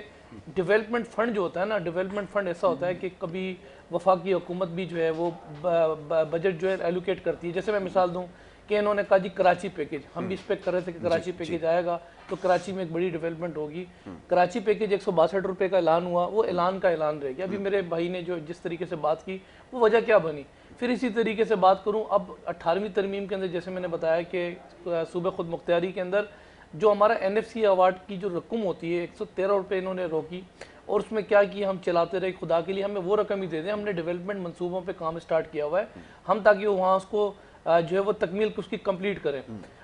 डेवलपमेंट फ़ंड जो होता है ना, डेवलपमेंट फ़ंड ऐसा होता है कि कभी वफाकी हुकूमत भी जो है वो बजट जो है एलोकेट करती है। जैसे मैं मिसाल दूँ कि इन्होंने कहा जी कराची पैकेज, हम भी इस पर कर रहे थे कि कराची पैकेज आएगा तो कराची में एक बड़ी डेवलपमेंट होगी। कराची पैकेज 162 रुपये का ऐलान हुआ, वो ऐलान का ऐलान रह गया। अभी मेरे भाई ने जो जिस तरीके से बात की, वो वजह क्या बनी। फिर इसी तरीके से बात करूं, अब 18वीं तरमीम के अंदर जैसे मैंने बताया कि सूबे खुद मुख्तियारी के अंदर जो हमारा NFC अवार्ड की जो रकम होती है 113 रुपये इन्होंने रोकी, और उसमें क्या किया, हम चलाते रहे, खुदा के लिए हमें वो रकम ही दे दें। हमने डेवलपमेंट मंसूबों पे काम स्टार्ट किया हुआ है हम, ताकि वहाँ उसको जो है वो तकमील उसकी कंप्लीट करें।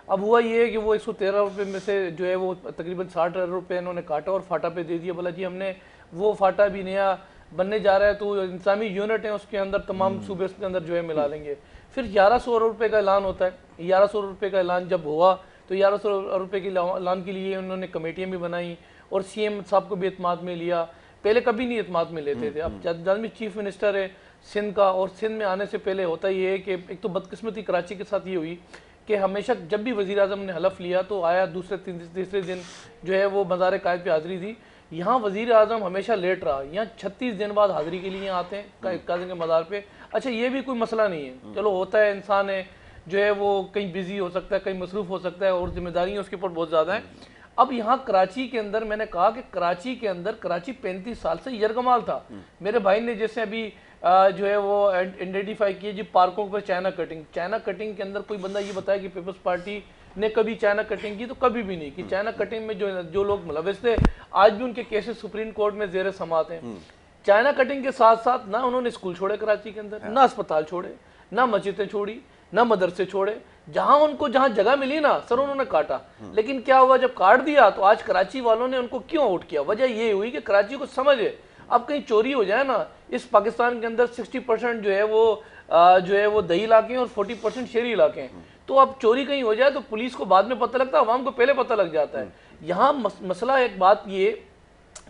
अब हुआ ये है कि वो 113 रुपये में से जो है वो तकरीबन 60 रुपये इन्होंने काटा और फाटा पे दे दिया। बोला जी हमने वो फाटा भी नया बनने जा रहा है, तो इंसानी यूनिट है उसके अंदर तमाम सूबे उसके अंदर जो है मिला लेंगे। फिर 1100 रुपये का ऐलान होता है। 1100 रुपये का ऐलान जब हुआ तो 1100 रुपये के ऐलान के लिए उन्होंने कमेटियाँ भी बनाई और CM साहब को भी एतमाद में लिया। पहले कभी नहीं एतमाद में लेते थे। अब जब चीफ मिनिस्टर है सिंध का, और सिंध में आने से पहले होता ये है कि एक तो बदकिस्मती कराची के साथ ये हुई कि हमेशा जब भी वज़ीर आज़म ने हलफ लिया तो आया दूसरे तीसरे दिन जो है वो मज़ार कायद पे हाज़िरी दी। यहाँ वज़ीर आज़म हमेशा लेट रहा। यहाँ 36 दिन बाद हाज़िरी के लिए आते हैं काज़ी के मज़ार पे। अच्छा, ये भी कोई मसला नहीं है, चलो होता है, इंसान है जो है वो कहीं बिजी हो सकता है, कहीं मसरूफ़ हो सकता है, और जिम्मेदारियाँ उसके ऊपर बहुत ज़्यादा है। अब यहाँ कराची के अंदर मैंने कहा कि कराची के अंदर, कराची 35 साल से यरगमाल था। मेरे भाई ने जैसे अभी जो है वो आइडेंटिफाई किए जी पार्कों पर चाइना कटिंग के अंदर कोई बंदा ये बताया कि पीपल्स पार्टी ने कभी चाइना कटिंग की, तो कभी भी नहीं की। चाइना कटिंग में जो लोग मुलविस थे, आज भी उनके केसेस सुप्रीम कोर्ट में ज़ेर समाअत हैं। चाइना कटिंग के साथ साथ ना उन्होंने स्कूल छोड़े कराची के अंदर, ना अस्पताल छोड़े, ना मस्जिदें छोड़ी, ना मदरसे छोड़े। जहां जगह मिली ना सर उन्होंने काटा। लेकिन क्या हुआ, जब काट दिया तो आज कराची वालों ने उनको क्यों आउट किया? वजह ये हुई कि कराची को समझ है अब कहीं चोरी हो जाए ना, इस पाकिस्तान के अंदर 60% जो है वो दही इलाके हैं और 40% शहरी इलाके हैं। तो अब चोरी कहीं हो जाए तो पुलिस को बाद में पता लगता है, अवाम को पहले पता लग जाता है। यहाँ मसला एक बात ये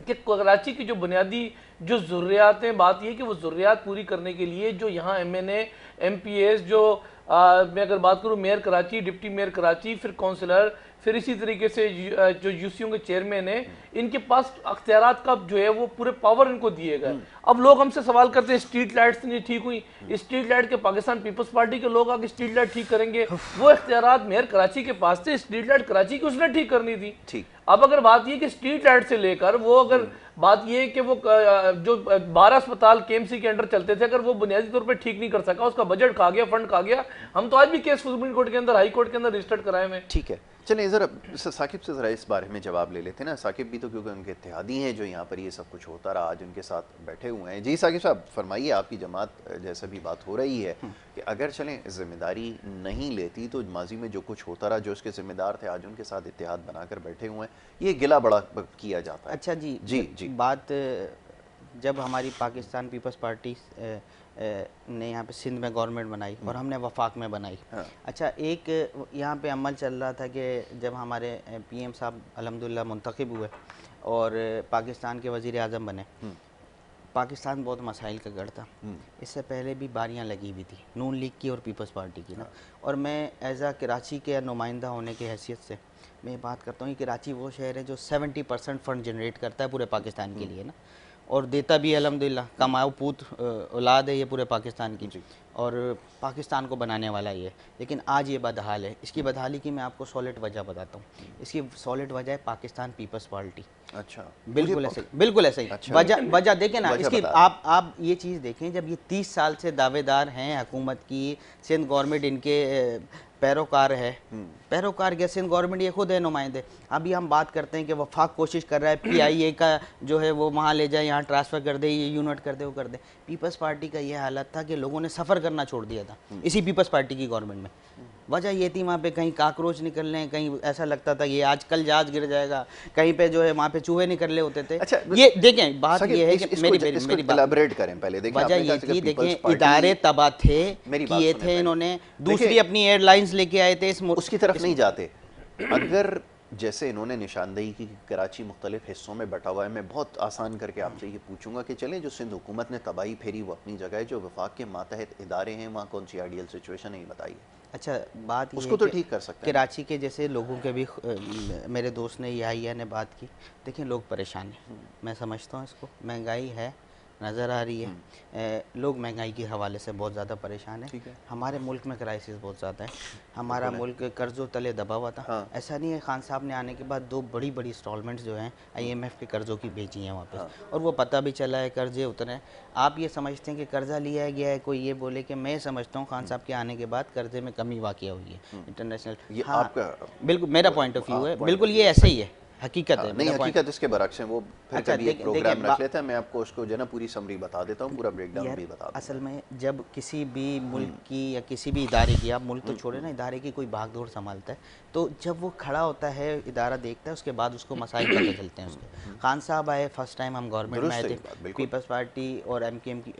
कि कराची की जो बुनियादी जो ज़रूरियात हैं, बात ये कि वो ज़रूरियात पूरी करने के लिए जो यहाँ MNA MPs जो मैं अगर बात करूँ mayor Karachi, deputy mayor Karachi, फिर काउंसलर, फिर इसी तरीके से जो UCO के चेयरमैन हैं, इनके पास अख्तियारात का जो है वो पूरे पावर इनको दिए गए। अब लोग हमसे सवाल करते हैं स्ट्रीट लाइट्स नहीं ठीक हुई, स्ट्रीट लाइट के पाकिस्तान पीपल्स पार्टी के लोग आगे स्ट्रीट लाइट ठीक करेंगे, वो इख्तियारात मेयर कराची के पास थे। स्ट्रीट लाइट कराची की उसने ठीक करनी थी। ठीक, अब अगर बात ये कि स्ट्रीट लाइट से लेकर वो, अगर बात ये कि वो जो 12 अस्पताल KMC के अंडर चलते थे, अगर वो बुनियादी तौर पे ठीक नहीं कर सका, उसका बजट खा गया, फंड खा गया, हम तो आज भी केस सुप्रीम कोर्ट के अंदर, हाई कोर्ट के अंदर रजिस्टर्ड कराए हुए। ठीक है, चलिए ज़रा साकिब से ज़रा इस बारे में जवाब ले लेते हैं ना। साकिब भी तो क्योंकि उनके इत्तेहादी हैं जो यहाँ पर ये सब कुछ होता रहा, आज उनके साथ बैठे हुए हैं। जी साकिब साहब फरमाइए, आपकी जमात जैसे भी बात हो रही है कि अगर चलें जिम्मेदारी नहीं लेती तो माजी में जो कुछ होता रहा, जो उसके जिम्मेदार थे आज उनके साथ इत्तेहाद बनाकर बैठे हुए हैं, ये गिला बड़ा किया जाता है। अच्छा जी जी जी बात जब हमारी पाकिस्तान पीपल्स पार्टी ने यहाँ पे सिंध में गवर्नमेंट बनाई और हमने वफाक में बनाई। हाँ। अच्छा, एक यहाँ पे अमल चल रहा था कि जब हमारे पीएम साहब अल्हम्दुलिल्लाह मुंतखब हुए और पाकिस्तान के वज़ीर आज़म बने, पाकिस्तान बहुत मसाइल का गढ़ था। इससे पहले भी बारियां लगी हुई थी नून लीग की और पीपल्स पार्टी की ना। और मैं एज़ आ कराची के नुमाइंदा होने की हैसियत से मैं बात करता हूँ कि कराची वो शहर है जो 70% फ़ंड जनरेट करता है पूरे पाकिस्तान के लिए ना, और देता भी अल्हम्दुलिल्लाह। कमाओ पूत औलाद है ये पूरे पाकिस्तान की और पाकिस्तान को बनाने वाला ये। लेकिन आज ये बदहाल है। इसकी बदहाली की मैं आपको सॉलिड वजह बताता हूँ। इसकी सॉलिड वजह है पाकिस्तान पीपल्स पार्टी। अच्छा, बिल्कुल ऐसे ही, बिल्कुल ऐसे ही। अच्छा। वजह देखें ना वजह इसकी, बता आप ये चीज़ देखें, जब ये 30 साल से दावेदार हैं हुकूमत की, सिंध गवर्नमेंट इनके पैरोकार है, पैरोकार क्या सिंध गवर्नमेंट ये खुद है नुमाइंदे। अभी हम बात करते हैं कि वफाक कोशिश कर रहा है PIA का जो है वो वहाँ ले जाए, यहाँ ट्रांसफ़र कर दे, ये यूनिट कर दे, वो कर दे। पीपल्स पार्टी का ये हालत था कि लोगों ने सफ़र करना छोड़ दिया था इसी पीपल्स पार्टी की गवर्नमेंट में। वजह ये थी वहाँ पे कहीं काकरोच निकलने, कहीं ऐसा लगता था कि ये आज कल जहाज गिर जाएगा, कहीं पे जो है वहाँ पे चूहे निकले होते थे। अच्छा, ये देखें बात ये है कि मेरी बात एलाबोरेट करें पहले। देखिए वजह ये थी, देखें इदारे तबाह थे, किए थे इन्होंने, दूसरी अपनी एयरलाइंस लेके आए थे, उसकी तरफ नहीं जाते। अगर जैसे इन्होंने निशानदेही की कराची मुख्तलिफ हिस्सों में बटा हुआ है, मैं बहुत आसान करके आपसे ये पूछूंगा कि चलें जो सिंध हुकूमत ने तबाही फेरी वो अपनी जगह है, जो वफाक के मातहत इदारे हैं वहाँ कौन सी आइडियल सिचुएशन है ये बताइए। अच्छा, बात उसको तो ठीक कर सकते हैं। कराची के जैसे लोगों के भी मेरे दोस्त ने YIA ने बात की। देखिए लोग परेशान हैं, मैं समझता हूँ इसको। महंगाई है, नज़र आ रही है, लोग महंगाई के हवाले से बहुत ज़्यादा परेशान है। हमारे मुल्क में क्राइसिस बहुत ज़्यादा है, हमारा मुल्क कर्ज़ों तले दबा हुआ था। हाँ। ऐसा नहीं है, खान साहब ने आने के बाद 2 बड़ी बड़ी इंस्टॉलमेंट्स जो हैं IMF के कर्ज़ों की भेजी हैं वापस। हाँ। और वो पता भी चला है, कर्ज़े उतरे। आप ये समझते हैं कि कर्ज़ा लिया गया है, कोई ये बोले कि मैं समझता हूँ खान साहब के आने के बाद कर्ज़े में कमी वाक़या हुई है इंटरनेशनल। ये हाँ, आपका बिल्कुल मेरा पॉइंट ऑफ व्यू है, बिल्कुल ये ऐसे ही है, हकीकत है। नहीं, हकीकत इसके बरक्स है। वो फिर अच्छा, कभी एक देखिए प्रोग्राम रख लेते हैं, मैं आपको उसको जो ना पूरी समरी बता देता हूँ, पूरा ब्रेकडाउन भी बता दूँ। असल में जब किसी भी मुल्क की या किसी भी इदारे की, आप मुल्क तो छोड़े ना, इदारे की कोई भागदौड़ संभालता है, तो जब वो खड़ा होता है, इदारा देखता है, उसके बाद उसको मसाइल पता चलते हैं उसके। खान साहब आए, फर्स्ट टाइम हम गवर्नमेंट में आए थे, पीपल्स पार्टी और MKM की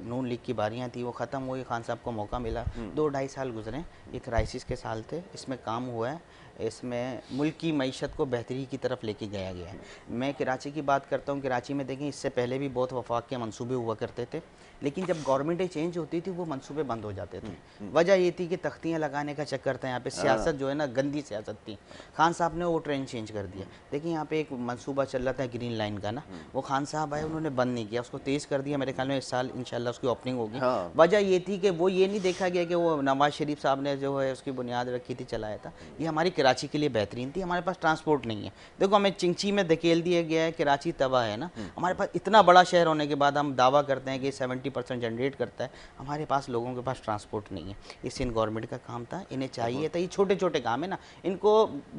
नून लीग की बारियाँ थी, वो ख़त्म हुई, खान साहब को मौका मिला। 2-2.5 साल गुजरे, ये क्राइसिस के साल थे, इसमें काम हुआ है, इसमें मुल्क की मईशत को बेहतरी की तरफ लेके गया गया है। मैं कराची की बात करता हूँ, कराची में देखें इससे पहले भी बहुत वफाक के मंसूबे हुआ करते थे, लेकिन जब गवर्नमेंटें चेंज होती थी वो मंसूबे बंद हो जाते थे। वजह ये थी कि तख्तियाँ लगाने का चक्कर था, यहाँ पे सियासत जो है ना गंदी सियासत थी। खान साहब ने वो ट्रेंड चेंज कर दिया। देखिए यहाँ पे एक मंसूबा चल रहा था ग्रीन लाइन का ना, वो खान साहब आए, उन्होंने बंद नहीं किया, उसको तेज़ कर दिया। मेरे ख्याल में इस साल इंशाल्लाह उसकी ओपनिंग होगी। वजह ये थी कि वो ये नहीं देखा गया कि वो नवाज शरीफ साहब ने जो है उसकी बुनियाद रखी थी, चलाया था। ये हमारी कराची के लिए बेहतरीन थी। हमारे पास ट्रांसपोर्ट नहीं है, देखो हमें चिंची में धकेल दिया गया है, कराची तबाह है ना। हमारे पास इतना बड़ा शहर होने के बाद हम दावा करते हैं कि 70% जनरेट करता है, हमारे पास लोगों के पास ट्रांसपोर्ट नहीं है। ये सिंध गवर्नमेंट का काम था, इन्हें चाहिए था। ये छोटे छोटे काम है ना, इनको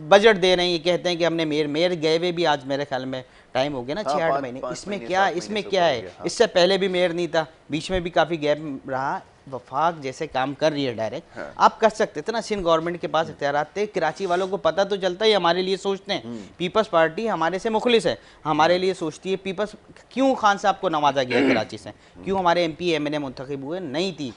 बजट दे रहे हैं, ये कहते हैं कि हमने मेयर गए हुए भी आज मेरे ख्याल में टाइम हो गया ना, 6-8 महीने। इसमें क्या है, इससे पहले भी मेयर नहीं था, बीच में भी काफ़ी गैप रहा। वफाक जैसे काम कर रही है डायरेक्ट, आप कर सकते थे ना। सिंध गवर्नमेंट के पास इख्तियारात थे, कराची वालों को पता तो चलता है, हमारे लिए सोचते हैं। पीपल्स पार्टी हमारे से मुखलिस है, हमारे लिए सोचती है। पीपल्स क्यों खान साहब को नवाजा गया कराची से, क्यों हमारे MP MNA मुंतखब हुए, नहीं थी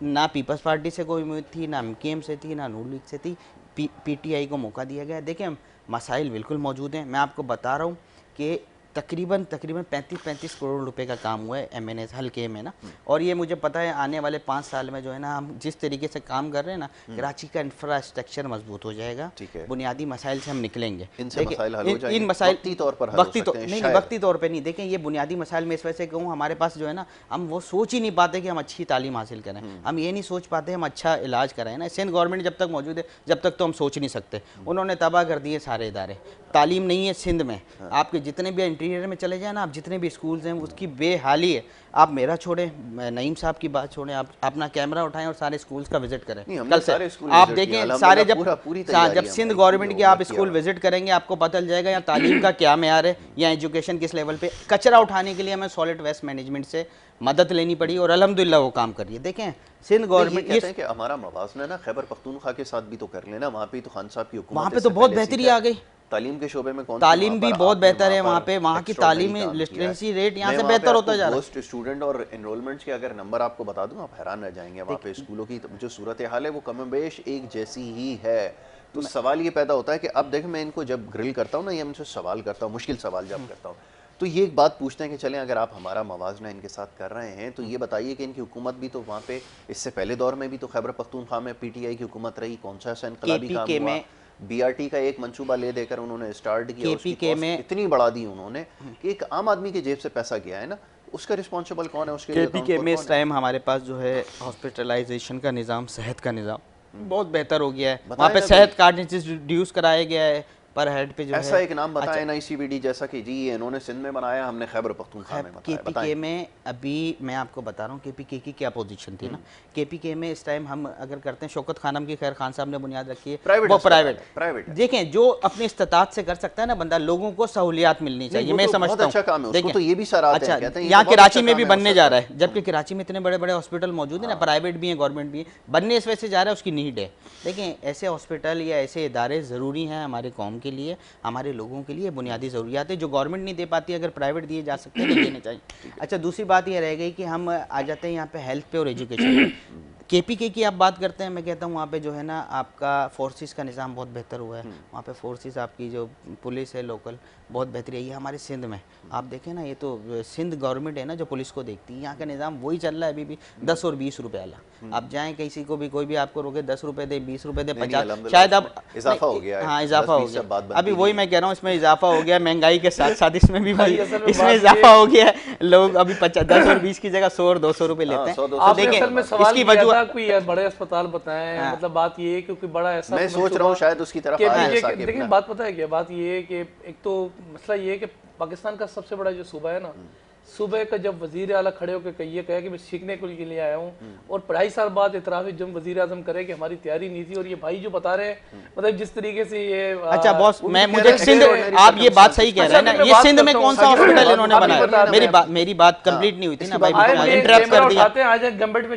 ना पीपल्स पार्टी से कोई उम्मीद थी, ना MKM से थी, ना नून लीग से थी। PTI को मौका दिया गया। देखें मसाइल बिल्कुल मौजूद हैं, मैं आपको बता रहा हूँ कि तकरीबन 35 करोड़ रुपए का काम हुआ है MNA हल्के में ना। और ये मुझे पता है आने वाले 5 साल में जो है ना, हम जिस तरीके से काम कर रहे हैं ना, कराची का इंफ्रास्ट्रक्चर मजबूत हो जाएगा, बुनियादी मसाइल से हम निकलेंगे। इन मसाइल वक्ती तौर पर नहीं, देखें ये बुनियादी मसाइल में इस वजह से कहूँ, हमारे पास जो है ना, हम वो सोच ही नहीं पाते कि हम अच्छी तालीम हासिल करें, हम ये नहीं सोच पाते हम अच्छा इलाज कराएं ना। सिंध गवर्नमेंट जब तक मौजूद है, जब तक तो हम सोच नहीं सकते। उन्होंने तबाह कर दिए सारे इदारे, तालीम नहीं है सिंध में। आपके जितने भी इंटीरियर में चले जाए ना, आप जितने भी स्कूल्स हैं उसकी बेहाली है। आप मेरा छोड़ें, नईम साहब की बात छोड़ें, आप अपना कैमरा उठाएं और सारे स्कूल्स का विजिट करें। कल से आप देखें सारे, जब सिंध गवर्नमेंट के आप स्कूल विजिट करेंगे आपको पता चल जाएगा यहाँ तालीम का क्या मेयार है, या एजुकेशन किस लेवल पे। कचरा उठाने के लिए हमें सॉलिड वेस्ट मैनेजमेंट से मदद लेनी पड़ी और अल्हम्दुलिल्लाह वो काम कर रही है। देखें सिंध गवर्नमेंट कहते हैं कि हमारा मवाज़ना ना खैबर पख्तूनख्वा के साथ भी तो कर लेना, वहाँ पे तो खान साहब की हुकूमत, वहाँ पे तो बहुत बेहतरी आ गई, तालीम के शोबे में कौन तालीम भी बहुत बेहतर है वहाँ पे, वहाँ की तालीमी लिटरेसी रेट यहाँ से बेहतर होता जा रहा है। स्टूडेंट और एनरोलमेंट्स के अगर नंबर आपको बता दूं आप हैरान रह जाएंगे। वहाँ पे स्कूलों की जो सूरत हाल है वो कमोबेश एक जैसी ही है। तो सवाल ये पैदा होता है कि अब देख मैं इनको जब ग्रिल करता हूँ ना, ये उनसे सवाल करता हूँ, मुश्किल सवाल जब करता हूँ, तो ये एक बात पूछते हैं कि चलें अगर आप हमारा मवाजना इनके साथ कर रहे हैं तो ये बताइए कि इनकी हुकूमत भी तो वहाँ पे इससे पहले दौर में भी तो खैबर पख्तूनख्वा में पीटीआई की हुकूमत रही, कौन सा ऐसा इनकलाबी काम हुआ? बीआरटी का एक मंसूबा ले देकर उन्होंने स्टार्ट किया, उसकी कॉस्ट इतनी बढ़ा दी उन्होंने कि एक आम आदमी की जेब से पैसा गया है ना, उसका रिस्पॉन्सिबल कौन है? उसके केपीके में इस टाइम हमारे पास जो है हॉस्पिटलाइजेशन का निज़ाम, सेहत का निज़ाम बहुत बेहतर हो गया है। वहाँ पे सेहत कार्ड इंट्रोड्यूस कराया गया है पर हेड पे जो ऐसा एक नाम बताएं एनआईसीबीडी जैसा कि जी ये इन्होंने सिंध में बनाया, हमने खैबर पख्तूनख्वा में बताया। केपीके में अभी मैं आपको बता रहा हूँ केपीके की क्या पोजीशन थी ना। केपीके में इस टाइम हम अगर करते हैं, शौकत खानम की खैर खान साहब ने बुनियाद रखी है, वो प्राइवेट। देखें जो अपनी इस्तात से कर सकता है ना बंदा, लोगों को सहूलियात मिलनी चाहिए, मैं समझता हूँ। अच्छा काम है उसको, तो ये भी सारा अच्छा यहाँ कराची में भी बनने जा रहा है, जबकि कराची में इतने बड़े बड़े हॉस्पिटल मौजूद है ना, प्राइवेट भी है गवर्नमेंट भी है, बनने इस वजह से जा रहा है, उसकी नीड है। देखें ऐसे हॉस्पिटल या ऐसे इदारे ज़रूरी हैं हमारे कौम के लिए, हमारे लोगों के लिए बुनियादी ज़रूरियात है जो गवर्नमेंट नहीं दे पाती, अगर प्राइवेट दिए जा सकते हैं तो देने चाहिए। अच्छा दूसरी बात यह रह गई कि हम आ जाते हैं यहाँ पे हेल्थ पे और एजुकेशन। केपीके की आप बात करते हैं, मैं कहता हूँ वहाँ पे जो है ना आपका फोर्सेस का निज़ाम बहुत बेहतर हुआ है। वहाँ पे फोर्सेस आपकी जो पुलिस है लोकल बहुत बेहतरी है। ये हमारे सिंध में आप देखें ना, ये तो सिंध गवर्नमेंट है ना जो पुलिस को देखती है, यहाँ का निज़ाम वही चल रहा है अभी भी 10 और 20 रुपये वाला। आप जाएँ किसी को भी, कोई भी आपको रोके 10 रुपये दे, 20 रुपये दे, 50, शायद अब इजाफा हो गया है। हाँ इजाफा हो गया, अभी वही मैं कह रहा हूँ, इसमें इजाफा हो गया महंगाई के साथ साथ, इसमें भी इसमें इजाफा हो गया है। लोग अभी 10 और 20 की जगह 100 और 200 रुपये लेते हैं। देखें इसकी वजह कोई बड़े अस्पताल बताएं, मतलब बात ये है क्योंकि बड़ा ऐसा मैं सोच रहा हूँ शायद उसकी तरफ देखिए बात पता है क्या बात ये है कि एक तो मसला ये है कि पाकिस्तान का सबसे बड़ा जो सूबा है ना, सुबह का जब वजीर आला खड़े होकर ये कहे कि मैं सीखने के लिए आया हूँ और 2.5 साल बाद इतराफ़ जब वजीर आज़म करे कि हमारी तैयारी नहीं थी, और ये भाई जो बता रहे हैं मतलब जिस तरीके से ये अच्छा बॉस मैं मुझे सिंध, आप ये बात सही कह रहे हैं ना, ये सिंध में कौन सा हॉस्पिटल इन्होंने बनाया? मेरी बात कंप्लीट नहीं हुई थी ना भाई, इंटरप्ट कर दिया।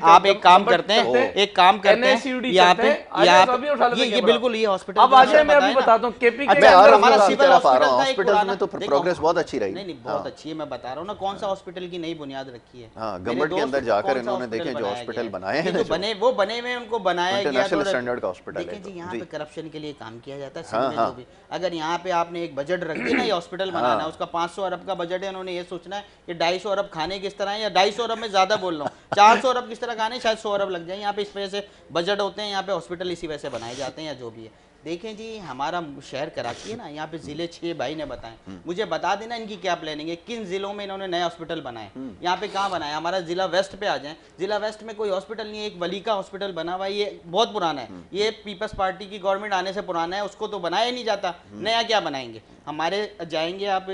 आप एक काम करते हैं, एक काम करते हैं यहाँ पे ये बिल्कुल ये हॉस्पिटल अब आज मैं अभी बताता हूँ केपीके हमारा सिविल हॉस्पिटल में तो प्रोग्रेस बहुत अच्छी रही। नहीं बहुत अच्छी है, मैं बता रहा हूँ ना कौन सा हॉस्पिटल की नई बुनियाद रखी है। हाँ, गवर्नमेंट के अंदर जाकर इन्होंने देखे जो हॉस्पिटल बनाए हैं, वो बने हुए उनको बनाया गया इंटरनेशनल स्टैंडर्ड का हॉस्पिटल है। देखें जी यहाँ पे करप्शन के लिए काम किया जाता है। अगर यहाँ पे आपने एक बजट रख दिया ना ये हॉस्पिटल बनाना है, उसका 500 अरब का बजट है, उन्होंने ये सोचना है कि 250 अरब खाने किस तरह है, या 250 अरब में ज्यादा बोल रहा हूँ, 400 अरब किस तरह खाने, शायद 100 अरब लग जाए यहाँ पे, इस वजह से बजट होते हैं यहाँ पे, हॉस्पिटल इसी वजह से बनाए जाते हैं या जो भी है। देखें जी हमारा शहर कराची है ना, यहाँ पे ज़िले 6 भाई ने बताएं, मुझे बता देना इनकी क्या प्लानिंग है, किन ज़िलों में इन्होंने नए हॉस्पिटल बनाए, यहाँ पे कहाँ बनाया। हमारा ज़िला वेस्ट पे आ जाएं, ज़िला वेस्ट में कोई हॉस्पिटल नहीं है, एक वली का हॉस्पिटल बना हुआ है, ये बहुत पुराना है, ये पीपल्स पार्टी की गवर्नमेंट आने से पुराना है, उसको तो बनाया नहीं जाता, नया क्या बनाएंगे। हमारे जाएंगे आप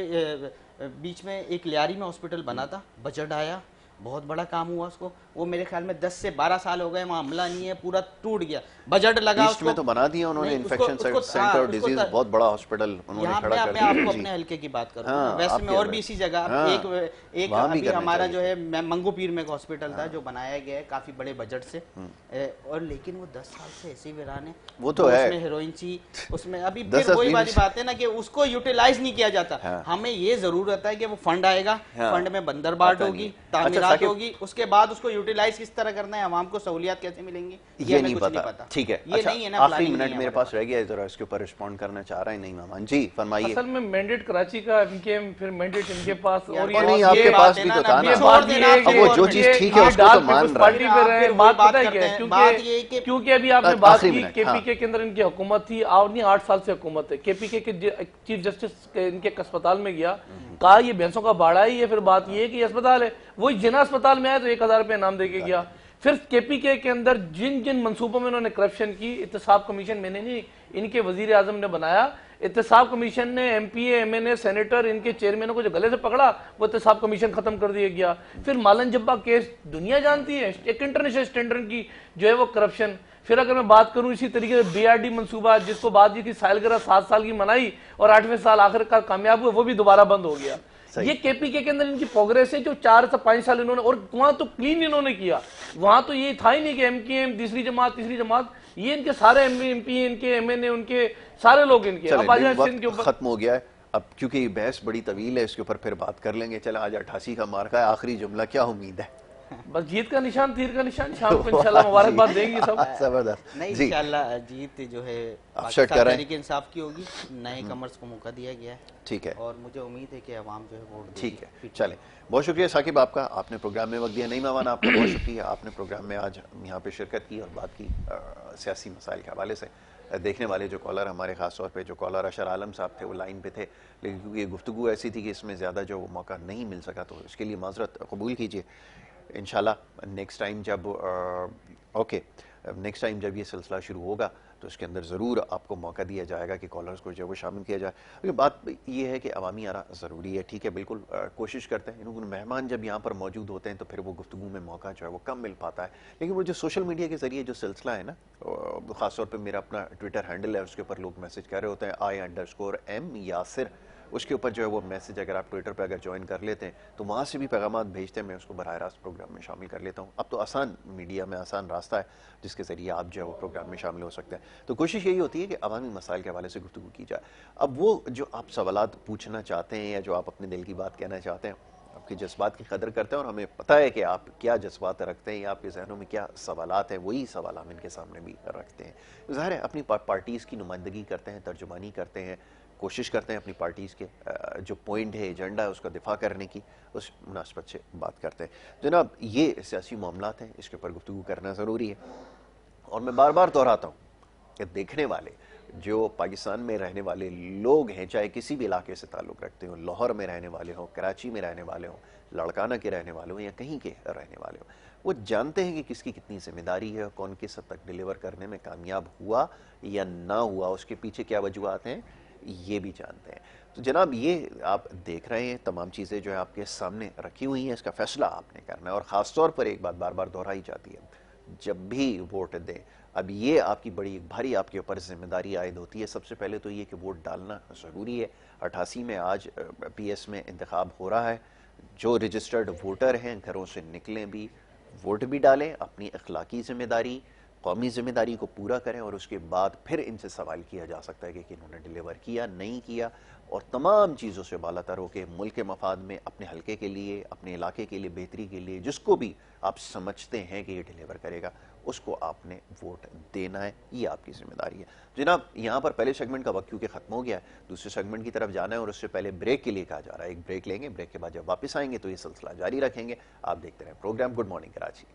बीच में एक लियारी में हॉस्पिटल बना था, बजट आया, बहुत बड़ा काम हुआ उसको, वो मेरे ख्याल में 10 से 12 साल हो गए, वहाँ हमला नहीं है, पूरा टूट गया, बजट लगा उसको में तो बना दिया उन्होंने, इन्फेक्शन सेंटर और डिजीज बहुत बड़ा हॉस्पिटल उन्होंने खड़ा कर दिया। मैं आपको अपने हल्के की बात करूँ, वैसे में और भी इसी जगह एक अभी हमारा जो है मंगू पीर में एक हॉस्पिटल था जो बनाया गया है काफी बड़े बजट से, और लेकिन वो 10 साल से ऐसे वीरान है, वो तो है उसमें हेरोइन थी, उसमें अभी वही वाली बात है ना कि उसको यूटिलाइज नहीं किया जाता। हमें ये जरूरत है कि वो फंड आएगा, फंड में बंदरबाट होगी, तामीरात होगी, उसके बाद उसको यूटिलाइज किस तरह करना है, आवाम को सहूलियत कैसे मिलेंगी, ये नहीं पता। ठीक है, ये नहीं है ना, आखिरी मिनट मेरे पास रह गया है, जरा इसके ऊपर रिस्पॉन्ड करना चाह रहा है नहीं मेहमान जी, फरमाइए। असल में मैंडेट कराची का इनके, फिर मैंडेट इनके पास, और ये नहीं आपके पास भी तो था ना, अब वो जो चीज ठीक है उसको तो मान रहा है। बात पता है क्या, क्योंकि अभी आपने बात की केपीके के अंदर इनकी हुकूमत थी, और 8 साल से हुकूमत है। केपीके के चीफ जस्टिस इनके अस्पताल में गया, कहा ये भैंसों का बाड़ा ही है, फिर बात ये है कि अस्पताल है, वही जिना अस्पताल में आया तो 1000 रुपये इनाम दे के गया। फिर केपीके के अंदर जिन जिन मंसूबों में उन्होंने करप्शन की, इत्तेसाब कमीशन मैंने नहीं, इनके वजीर आजम ने बनाया, एहतसाब कमीशन ने MPA MNA सेनेटर इनके चेयरमैनों को जो गले से पकड़ा, वो एहतसाब कमीशन खत्म कर दिया गया। फिर मालन जब्बा केस दुनिया जानती है, एक इंटरनेशनल स्टैंडर्ड की जो है वो करप्शन। फिर अगर मैं बात करूं इसी तरीके से BRD मंसूबा, जिसको बाद की सालगिरह 7 साल की मनाई और 8वें साल आखिरकार कामयाब हुए, वो भी दोबारा बंद हो गया। ये KPK के अंदर इनकी प्रोग्रेस है जो 4 से 5 साल इन्होंने, और वहां तो क्लीन इन्होंने किया। वहां तो ये था ही नहीं कि MKM तीसरी जमात, ये इनके सारे MP इनके MNA उनके सारे लोग इनके। अब आज सिंध के ऊपर खत्म हो गया है। अब क्योंकि बहस बड़ी तवील है, इसके ऊपर फिर बात कर लेंगे। चला, आज 88 का मार्का है, आखिरी जुमला, क्या उम्मीद है? बस जीत का निशान, तीर का निशान, शाम को इंशाल्लाह मुबारकबाद देंगे सब। जबरदस्त। नहीं, जी, इंशाल्लाह जीत जो है अपसेट कर रहे हैं। तहरीक इंसाफ की होगी। नए कमर्स को मौका दिया गया है, ठीक है, और मुझे उम्मीद है कि अवाम जो है वोट देगी। ठीक है, चलें। बहुत शुक्रिया साकिब आपका, आपने प्रोग्राम में वक्त दिया। नहीं मेहमान, आपका बहुत शुक्रिया, आपने प्रोग्राम में आज यहाँ पे शिरकत की और बात की सियासी मसाइल के हवाले से। देखने वाले जो कॉलर हमारे, ख़ास तौर पे जो कॉलर अशर आलम साहब थे, वो लाइन पे थे, लेकिन क्योंकि ये गुफ्तगू ऐसी थी कि इसमें ज़्यादा जो मौका नहीं मिल सका, तो इसके लिए माजरत कबूल कीजिए। इंशाल्लाह नेक्स्ट टाइम जब ये सिलसिला शुरू होगा तो इसके अंदर ज़रूर आपको मौका दिया जाएगा कि कॉलर्स को जो वो शामिल किया जाए। लेकिन बात ये है कि अवामी आरा ज़रूरी है, ठीक है, बिल्कुल कोशिश करते हैं। क्योंकि मेहमान जब यहाँ पर मौजूद होते हैं तो फिर वो गुफ्तगू में मौका जो है वो कम मिल पाता है। लेकिन वो जो सोशल मीडिया के ज़रिए जो सिलसिला है ना, ख़ासतौर पर मेरा अपना ट्विटर हैंडल है, उसके ऊपर लोग मैसेज कर रहे होते हैं I_M यासिर, उसके ऊपर जो है वो मैसेज अगर आप ट्विटर पे अगर ज्वाइन कर लेते हैं तो वहाँ से भी पैगामात भेजते हैं, मैं उसको बराह रास्त प्रोग्राम में शामिल कर लेता हूँ। अब तो आसान मीडिया में आसान रास्ता है जिसके ज़रिए आप जो है वो प्रोग्राम में शामिल हो सकते हैं। तो कोशिश यही होती है कि अवामी मसाइल के हवाले से गुफ्तगू की जाए। अब वो जो आप सवालात पूछना चाहते हैं या जो आप अपने दिल की बात कहना चाहते हैं, आपके जज्बात की कदर करते हैं और हमें पता है कि आप क्या जज्बात रखते हैं या आपके जहनों में क्या सवालात हैं, वही सवाल हम इनके सामने भी रखते हैं। ज़ाहिर है अपनी पार्टीज़ की नुमाइंदगी करते हैं, तर्जुमानी करते हैं, कोशिश करते हैं अपनी पार्टीज़ के जो पॉइंट है, एजेंडा है, उसका दिफा करने की, उस मुनासबत से बात करते हैं। जनाब, ये सियासी मामलात हैं, इसके ऊपर गुफ्तगू करना ज़रूरी है। और मैं बार बार दोहराता हूँ कि देखने वाले जो पाकिस्तान में रहने वाले लोग हैं, चाहे किसी भी इलाके से ताल्लुक़ रखते हो, लाहौर में रहने वाले हों, कराची में रहने वाले हों, लाड़काना के रहने वाले हों या कहीं के रहने वाले हों, वो जानते हैं कि किसकी कितनी जिम्मेदारी है, कौन किस हद तक डिलीवर करने में कामयाब हुआ या ना हुआ, उसके पीछे क्या वजूहात हैं, ये भी जानते हैं। तो जनाब, ये आप देख रहे हैं, तमाम चीज़ें जो है आपके सामने रखी हुई हैं, इसका फैसला आपने करना है। और ख़ास तौर पर एक बात बार बार दोहराई जाती है, जब भी वोट दें, अब ये आपकी बड़ी भारी आपके ऊपर जिम्मेदारी आयद होती है। सबसे पहले तो ये कि वोट डालना ज़रूरी है। 88 में आज PS में इंतखाब हो रहा है। जो रजिस्टर्ड वोटर हैं, घरों से निकलें भी, वोट भी डालें, अपनी अखलाकी ज़िम्मेदारी, कौमी ज़िम्मेदारी को पूरा करें, और उसके बाद फिर इनसे सवाल किया जा सकता है कि इन्होंने डिलीवर किया, नहीं किया। और तमाम चीज़ों से बालातर हो के मुल्क के मफाद में, अपने हल्के के लिए, अपने इलाके के लिए, बेहतरी के लिए, जिसको भी आप समझते हैं कि ये डिलीवर करेगा, उसको आपने वोट देना है। ये आपकी जिम्मेदारी है। जनाब, यहाँ पर पहले सेगमेंट का वक्त क्योंकि ख़त्म हो गया है, दूसरे सेगमेंट की तरफ जाना है और उससे पहले ब्रेक के लिए कहा जा रहा है। एक ब्रेक लेंगे, ब्रेक के बाद जब वापस आएंगे तो ये सिलसिला जारी रखेंगे। आप देखते रहें प्रोग्राम गुड मॉर्निंग कराची।